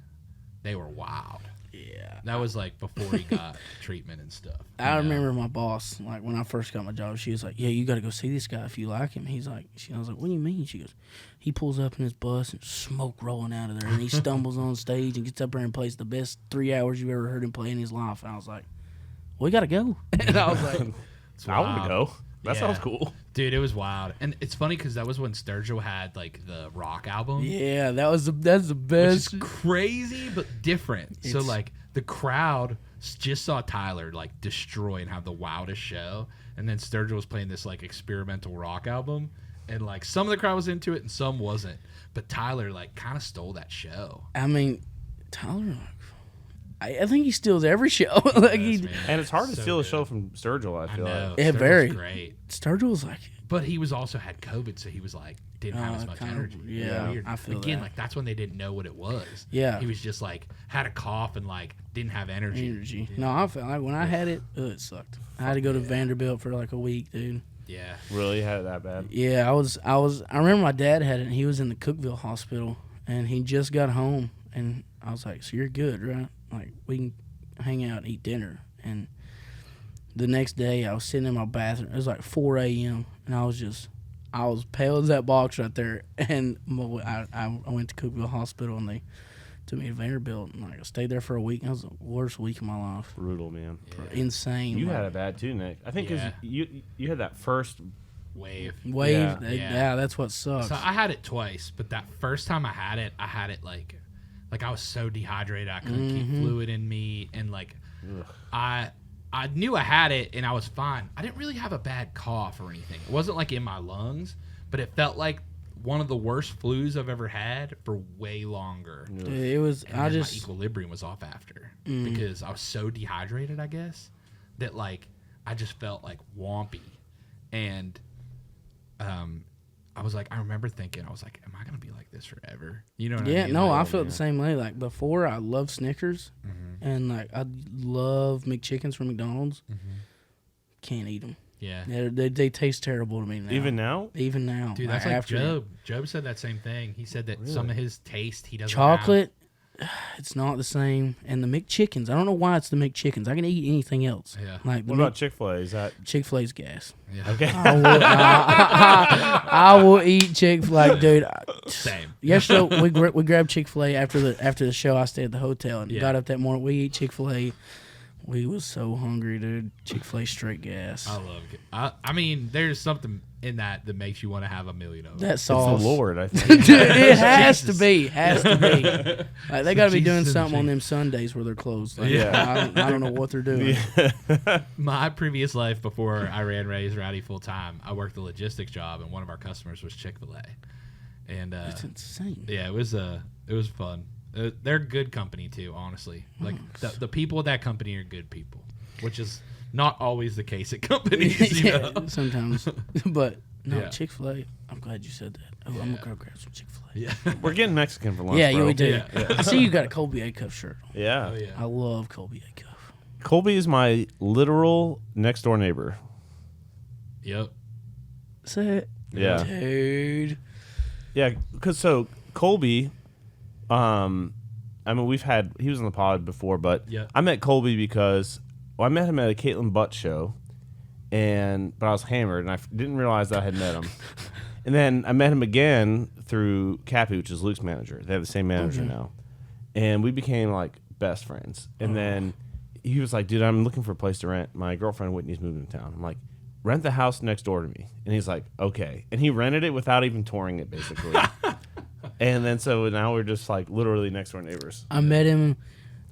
Speaker 2: they were wild.
Speaker 4: Yeah,
Speaker 2: that was like before he got treatment and stuff.
Speaker 4: I remember my boss, like when I first got my job, she was like, "Yeah, you got to go see this guy if you like him." He's like, I was like, "What do you mean?" She goes, "He pulls up in his bus and smoke rolling out of there, and he stumbles on stage and gets up there and plays the best 3 hours you've ever heard him play in his life." And I was like, "We got to go." And I was like,
Speaker 3: I want to go. That sounds cool.
Speaker 2: Dude, it was wild. And it's funny because that was when Sturgill had like the rock album.
Speaker 4: Yeah, that's the best.
Speaker 2: Which is crazy but different. So like the crowd just saw Tyler like destroy and have the wildest show, and then Sturgill was playing this like experimental rock album, and like some of the crowd was into it and some wasn't. But Tyler like kind of stole that show.
Speaker 4: I mean, Tyler, I think he steals every show.
Speaker 3: And it's hard to steal a show from Sturgill, I feel like.
Speaker 4: Yeah, very
Speaker 2: great.
Speaker 4: Sturgill's like,
Speaker 2: but he was also had COVID, so he was like didn't have as much energy.
Speaker 4: Yeah, I feel
Speaker 2: again,
Speaker 4: that.
Speaker 2: like that's when they didn't know what it was.
Speaker 4: Yeah,
Speaker 2: he was just like had a cough and like didn't have energy.
Speaker 4: No, I felt like when I had it, it sucked. I had to go to Vanderbilt for like a week, dude.
Speaker 2: Yeah,
Speaker 3: really had it that bad.
Speaker 4: Yeah, I remember my dad had it, and he was in the Cookeville hospital, and he just got home, and I was like, "So you're good, right?" like we can hang out and eat dinner. And the next day I was sitting in my bathroom. It was like 4 a.m. and I was pale as that box right there. And I went to Cookville Hospital and they took me to Vanderbilt, and like I stayed there for a week. That was the worst week of my life.
Speaker 3: Brutal, man.
Speaker 4: Yeah. Insane.
Speaker 3: You had it bad too, Nick. I think because you had that first
Speaker 2: wave.
Speaker 4: Yeah, that's what sucks.
Speaker 2: So I had it twice, but that first time I had it like I was so dehydrated I couldn't keep fluid in me, and like I knew I had it and I was fine. I didn't really have a bad cough or anything. It wasn't like in my lungs, but it felt like one of the worst flus I've ever had for way longer.
Speaker 4: Dude, it was.
Speaker 2: And my equilibrium was off after because I was so dehydrated, I guess, that like I just felt like wompy, and I was like, I remember thinking, I was like, am I gonna be like this forever? You know what I mean?
Speaker 4: Yeah, no,
Speaker 2: like,
Speaker 4: I felt the same way. Like before, I loved Snickers, and like I love McChickens from McDonald's. Can't eat them.
Speaker 2: Yeah,
Speaker 4: they taste terrible to me now.
Speaker 3: Even now?
Speaker 4: Even now,
Speaker 2: dude. That's like Job. Job said that same thing. He said that some of his taste he doesn't.
Speaker 4: Chocolate, it's not the same. And the McChickens, I don't know why it's the McChickens. I can eat anything else.
Speaker 2: Yeah.
Speaker 4: Like
Speaker 3: what about Chick-fil-A? Is that
Speaker 4: Chick-fil-A's gas?
Speaker 2: Yeah.
Speaker 3: okay?
Speaker 4: I will eat Chick-fil-A, dude.
Speaker 2: Same.
Speaker 4: Yesterday we grabbed Chick-fil-A after the show. I stayed at the hotel and got up that morning. We eat Chick-fil-A. We was so hungry, dude. Chick-fil-A straight gas.
Speaker 2: I love it. I mean, there's something in that makes you want to have a million of them.
Speaker 4: That sauce.
Speaker 3: It's the Lord, I think.
Speaker 4: Dude, it has to be. Has to be. Like, they got to be doing
Speaker 2: Jesus
Speaker 4: something on
Speaker 2: and
Speaker 4: them Sundays where they're closed. Like,
Speaker 3: Yeah.
Speaker 4: I don't know what they're doing.
Speaker 2: My previous life before I ran Raise Rowdy full time, I worked a logistics job, and one of our customers was Chick-fil-A. And
Speaker 4: That's insane.
Speaker 2: yeah, it was fun. They're good company too, honestly. Like the people at that company are good people, which is not always the case at companies. You know?
Speaker 4: Sometimes. But no,
Speaker 2: Yeah.
Speaker 4: Chick-fil-A. I'm glad you said that. Oh, I'm gonna go grab some Chick-fil-A.
Speaker 2: Yeah.
Speaker 3: We're getting Mexican for lunch,
Speaker 4: Yeah,
Speaker 3: bro.
Speaker 4: we do.
Speaker 2: Yeah.
Speaker 4: I see you got a Colby A Cuff shirt.
Speaker 3: Yeah.
Speaker 2: Oh yeah.
Speaker 4: I love Colby A Cuff.
Speaker 3: Colby is my literal next door neighbor.
Speaker 2: Yep.
Speaker 4: Say it.
Speaker 3: Yeah.
Speaker 4: Dude.
Speaker 3: Yeah, because so Colby, I mean, he was on the pod before, but
Speaker 2: Yeah.
Speaker 3: I met Colby because I met him at a Caitlin Butt show, but I was hammered and I didn't realize that I had met him. And then I met him again through Cappy, which is Luke's manager. They have the same manager now, and we became like best friends. And then he was like, "Dude, I'm looking for a place to rent. My girlfriend Whitney's moving to town." I'm like, "Rent the house next door to me." And he's like, "Okay." And he rented it without even touring it, basically. And then so now we're just like literally next door neighbors.
Speaker 4: I met him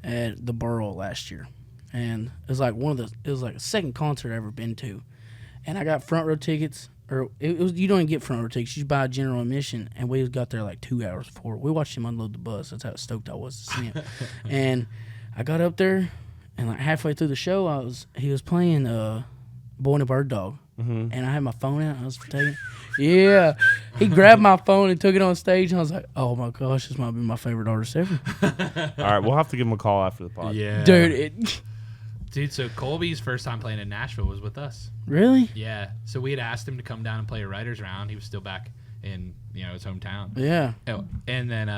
Speaker 4: at the Borough last year, and it was like the second concert I ever been to, and I got front row tickets. Or it was, you don't even get front row tickets. You buy general admission, and we got there like 2 hours before. We watched him unload the bus. That's how stoked I was to see him. And I got up there, and like halfway through the show, he was playing Boy and a Bird Dog, and I had my phone out. I was taking. Yeah, he grabbed my phone and took it on stage, and I was like, "Oh my gosh, this might be my favorite artist ever."
Speaker 3: All right, we'll have to give him a call after the pod.
Speaker 2: Yeah.
Speaker 4: Dude.
Speaker 2: Dude, so Colby's first time playing in Nashville was with us.
Speaker 4: Really?
Speaker 2: Yeah. So we had asked him to come down and play a writers round. He was still back in, his hometown.
Speaker 4: Yeah.
Speaker 2: Oh, and then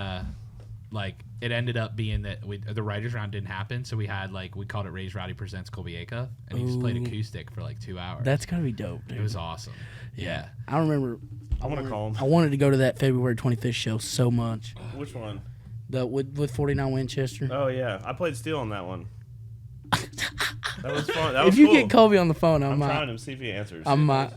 Speaker 2: it ended up being that the writers round didn't happen, so we had we called it Raise Rowdy Presents Colby Acuff, and he just played acoustic for 2 hours.
Speaker 4: That's gotta be dope, dude.
Speaker 2: It was awesome. Yeah.
Speaker 4: I remember.
Speaker 3: I want to call him.
Speaker 4: I wanted to go to that February 25th show so much.
Speaker 3: Which one?
Speaker 4: With 49 Winchester.
Speaker 3: Oh yeah, I played steel on that one. That was fun. That
Speaker 4: If
Speaker 3: was
Speaker 4: you
Speaker 3: cool.
Speaker 4: get Colby on the phone,
Speaker 3: I'm trying to see if he answers.
Speaker 4: I might.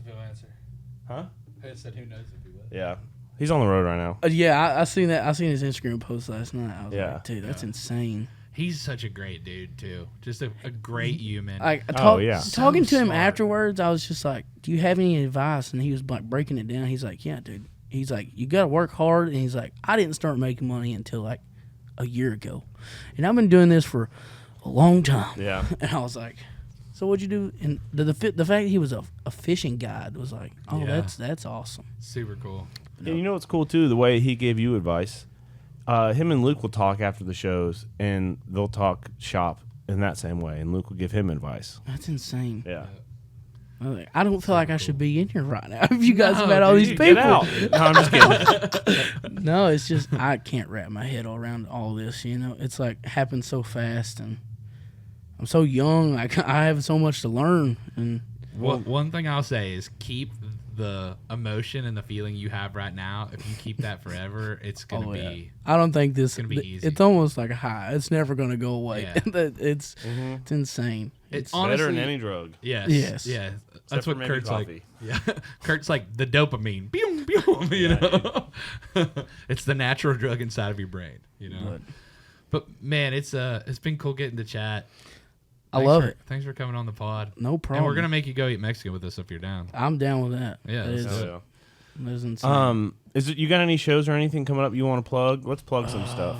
Speaker 3: Huh?
Speaker 2: I said who knows if he will.
Speaker 3: Yeah, he's on the road right now.
Speaker 4: Yeah, I seen that. I seen his Instagram post last night. I was
Speaker 3: Yeah.
Speaker 4: like, dude, that's insane.
Speaker 2: He's such a great dude too. Just a great human.
Speaker 3: Yeah.
Speaker 4: Talking
Speaker 2: So
Speaker 4: to him
Speaker 2: smart.
Speaker 4: afterwards, I was just like, do you have any advice? And he was like breaking it down. He's like, yeah, dude. He's like, you got to work hard. And he's like, I didn't start making money until a year ago, and I've been doing this for a long time.
Speaker 3: Yeah.
Speaker 4: And I was like, so what'd you do? And the fact that he was a fishing guide was like, oh,
Speaker 2: Yeah.
Speaker 4: that's awesome.
Speaker 2: Super cool.
Speaker 3: And you know what's cool too? The way he gave you advice. Him and Luke will talk after the shows, and they'll talk shop in that same way, and Luke will give him advice.
Speaker 4: That's insane.
Speaker 3: Yeah.
Speaker 4: I was like, I don't feel like I should be in here right now. If you guys have had all
Speaker 2: dude,
Speaker 4: these people.
Speaker 3: Get out. No, I'm just kidding.
Speaker 4: No, it's just I can't wrap my head all around all this. It's like happens so fast, and I'm so young. I have so much to learn. And
Speaker 2: one thing I'll say is keep the emotion and the feeling you have right now. If you keep that forever, it's gonna be.
Speaker 4: I don't think this.
Speaker 2: It's gonna be easy.
Speaker 4: It's almost like a high. It's never gonna go away.
Speaker 2: Yeah.
Speaker 4: It's insane.
Speaker 2: It's
Speaker 3: Better
Speaker 2: honestly
Speaker 3: than any drug.
Speaker 2: Yes. Yeah. That's
Speaker 3: for
Speaker 2: what
Speaker 3: maybe
Speaker 2: Kurt's
Speaker 3: coffee.
Speaker 2: like. Yeah. Kurt's like the dopamine. Boom, boom, you know. It's the natural drug inside of your brain, you know. But man, it's been cool getting to chat.
Speaker 4: I love it.
Speaker 2: Thanks for coming on the pod.
Speaker 4: No problem.
Speaker 2: And we're gonna make you go eat Mexican with us if you're down.
Speaker 4: I'm down with that.
Speaker 2: Yeah,
Speaker 4: That
Speaker 2: let's
Speaker 4: is,
Speaker 2: do it.
Speaker 3: Yeah.
Speaker 4: that is insane.
Speaker 3: You got any shows or anything coming up you want to plug? Let's plug some stuff.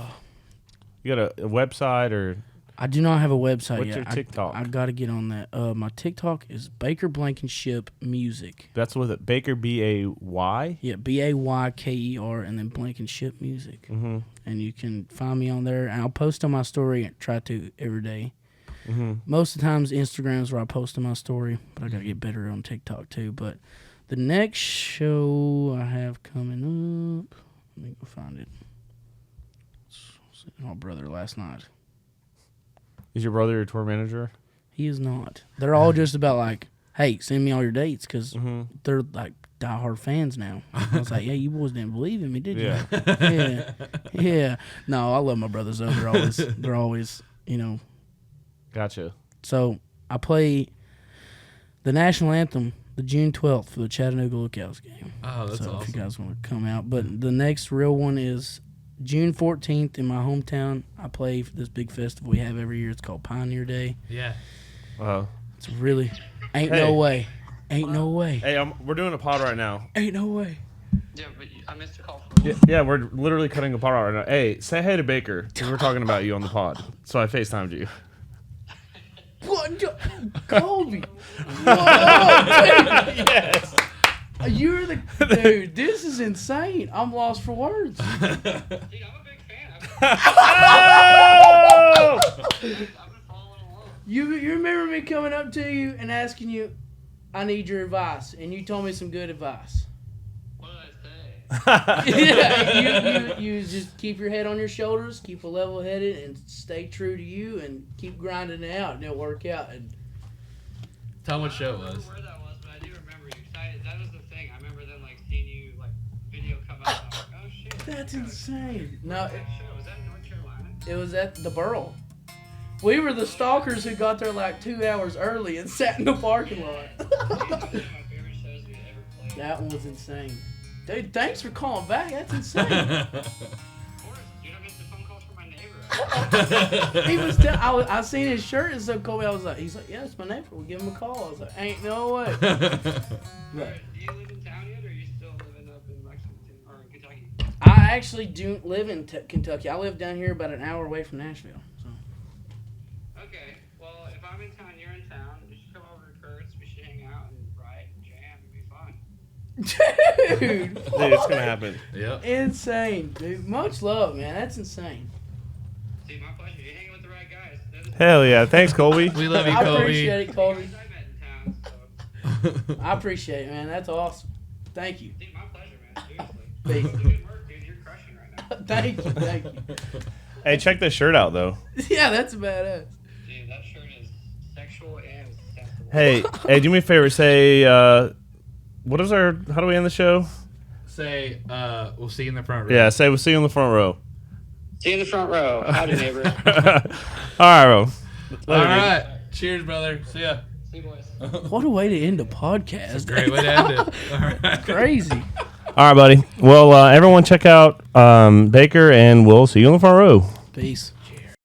Speaker 3: You got a website or
Speaker 4: I do not have a website
Speaker 3: what's
Speaker 4: yet.
Speaker 3: your TikTok?
Speaker 4: I got to get on that. My TikTok is Bayker Blankenship Music.
Speaker 3: That's with it. Baker Bay.
Speaker 4: Yeah, Bayker and then Blankenship Music.
Speaker 3: Mm-hmm.
Speaker 4: And you can find me on there. And I'll post on my story and try to every day.
Speaker 3: Mm-hmm.
Speaker 4: Most of the times Instagram's where I post on my story, but I got to get better on TikTok too. But the next show I have coming up, let me go find it. I was with my brother last night.
Speaker 3: Is your brother your tour manager?
Speaker 4: He is not. They're all just about like, hey, send me all your dates because they're like diehard fans now. I was like, yeah, you boys didn't believe in me, did you?
Speaker 3: Yeah.
Speaker 4: Yeah. No, I love my brothers though. They're always,
Speaker 3: Gotcha.
Speaker 4: So I play the national anthem the June 12th for the Chattanooga Lookouts game.
Speaker 2: Oh, that's
Speaker 4: so
Speaker 2: awesome.
Speaker 4: if you guys want to come out. But the next real one is June 14th in my hometown. I play for this big festival we have every year. It's called Pioneer Day.
Speaker 2: Yeah.
Speaker 4: It's really ain't
Speaker 3: Hey.
Speaker 4: no way. Ain't no way.
Speaker 3: Hey, we're doing a pod right now.
Speaker 4: Ain't no way.
Speaker 1: Yeah, but I missed a call from
Speaker 3: Yeah, we're literally cutting a pod out right now. Hey, say hey to Baker because we're talking about you on the pod. So I FaceTimed you.
Speaker 4: What? Colby. Whoa, dude.
Speaker 3: Yes.
Speaker 4: You're the dude. This is insane. I'm lost for words.
Speaker 1: Dude, I'm a big fan.
Speaker 3: Oh!
Speaker 1: I've been following along.
Speaker 4: You remember me coming up to you and asking you, I need your advice, and you told me some good advice.
Speaker 1: What did I say?
Speaker 4: Yeah, you just keep your head on your shoulders, keep a level headed, and stay true to you, and keep grinding it out, and it'll work out. And
Speaker 2: Tell them what show it
Speaker 1: I don't
Speaker 2: was.
Speaker 1: remember where that was, but I do remember you. That was the thing. I remember them seeing you video come out. And I'm like, oh shit.
Speaker 4: that's insane. No,
Speaker 1: That show was that in North Carolina?
Speaker 4: it was at the Burl. We were the stalkers who got there 2 hours early and sat in the parking lot.
Speaker 1: Dude, that was one of my favorite shows we ever played.
Speaker 4: That one was insane. Dude, thanks for calling back. That's insane.
Speaker 1: Of course, dude, I missed the phone calls from my neighbor.
Speaker 4: He was. I seen his shirt and so Kobe. I was like, he's like, yeah, it's my neighbor. We'll give him a call. I was like, ain't no way.
Speaker 1: Do you live in town yet, or are you still living up in Lexington or in Kentucky?
Speaker 4: I actually don't live in Kentucky. I live down here about an hour away from Nashville. So.
Speaker 1: Okay, well, if I'm in town, you're in town. You should come over to Kurt's. We should hang out and write and jam. It'd be fun.
Speaker 4: Dude,
Speaker 3: Dude, it's gonna happen.
Speaker 2: Yep.
Speaker 4: insane, dude. Much love, man. That's insane.
Speaker 1: See, my pleasure. You're hanging with the right guys. That is
Speaker 3: Hell yeah! Thanks, Colby.
Speaker 2: We love you,
Speaker 4: I
Speaker 2: Kobe.
Speaker 4: appreciate it, Colby.
Speaker 1: guys I met in town, so.
Speaker 4: I appreciate it, man. That's awesome. Thank you.
Speaker 1: See, my pleasure, man. Seriously.
Speaker 4: Peace.
Speaker 1: Good work, dude. You're crushing right now.
Speaker 4: Thank you, thank you.
Speaker 3: Hey, check this shirt out though.
Speaker 4: Yeah, that's badass.
Speaker 1: Dude, that shirt is sexual and sensible.
Speaker 3: Hey, do me a favor. Say, what is our? How do we end the show?
Speaker 2: Say, we'll see you in the front row.
Speaker 3: Yeah, say we'll see you in the front row.
Speaker 1: See you in the front row. Howdy, neighbor.
Speaker 3: All right, bro.
Speaker 2: All right. Cheers, brother. See ya.
Speaker 1: See you, boys.
Speaker 4: What a way to end a podcast.
Speaker 2: Great way to end it. All right.
Speaker 4: Crazy.
Speaker 3: All right, buddy. Well, everyone check out Baker, and we'll see you in the front row.
Speaker 4: Peace.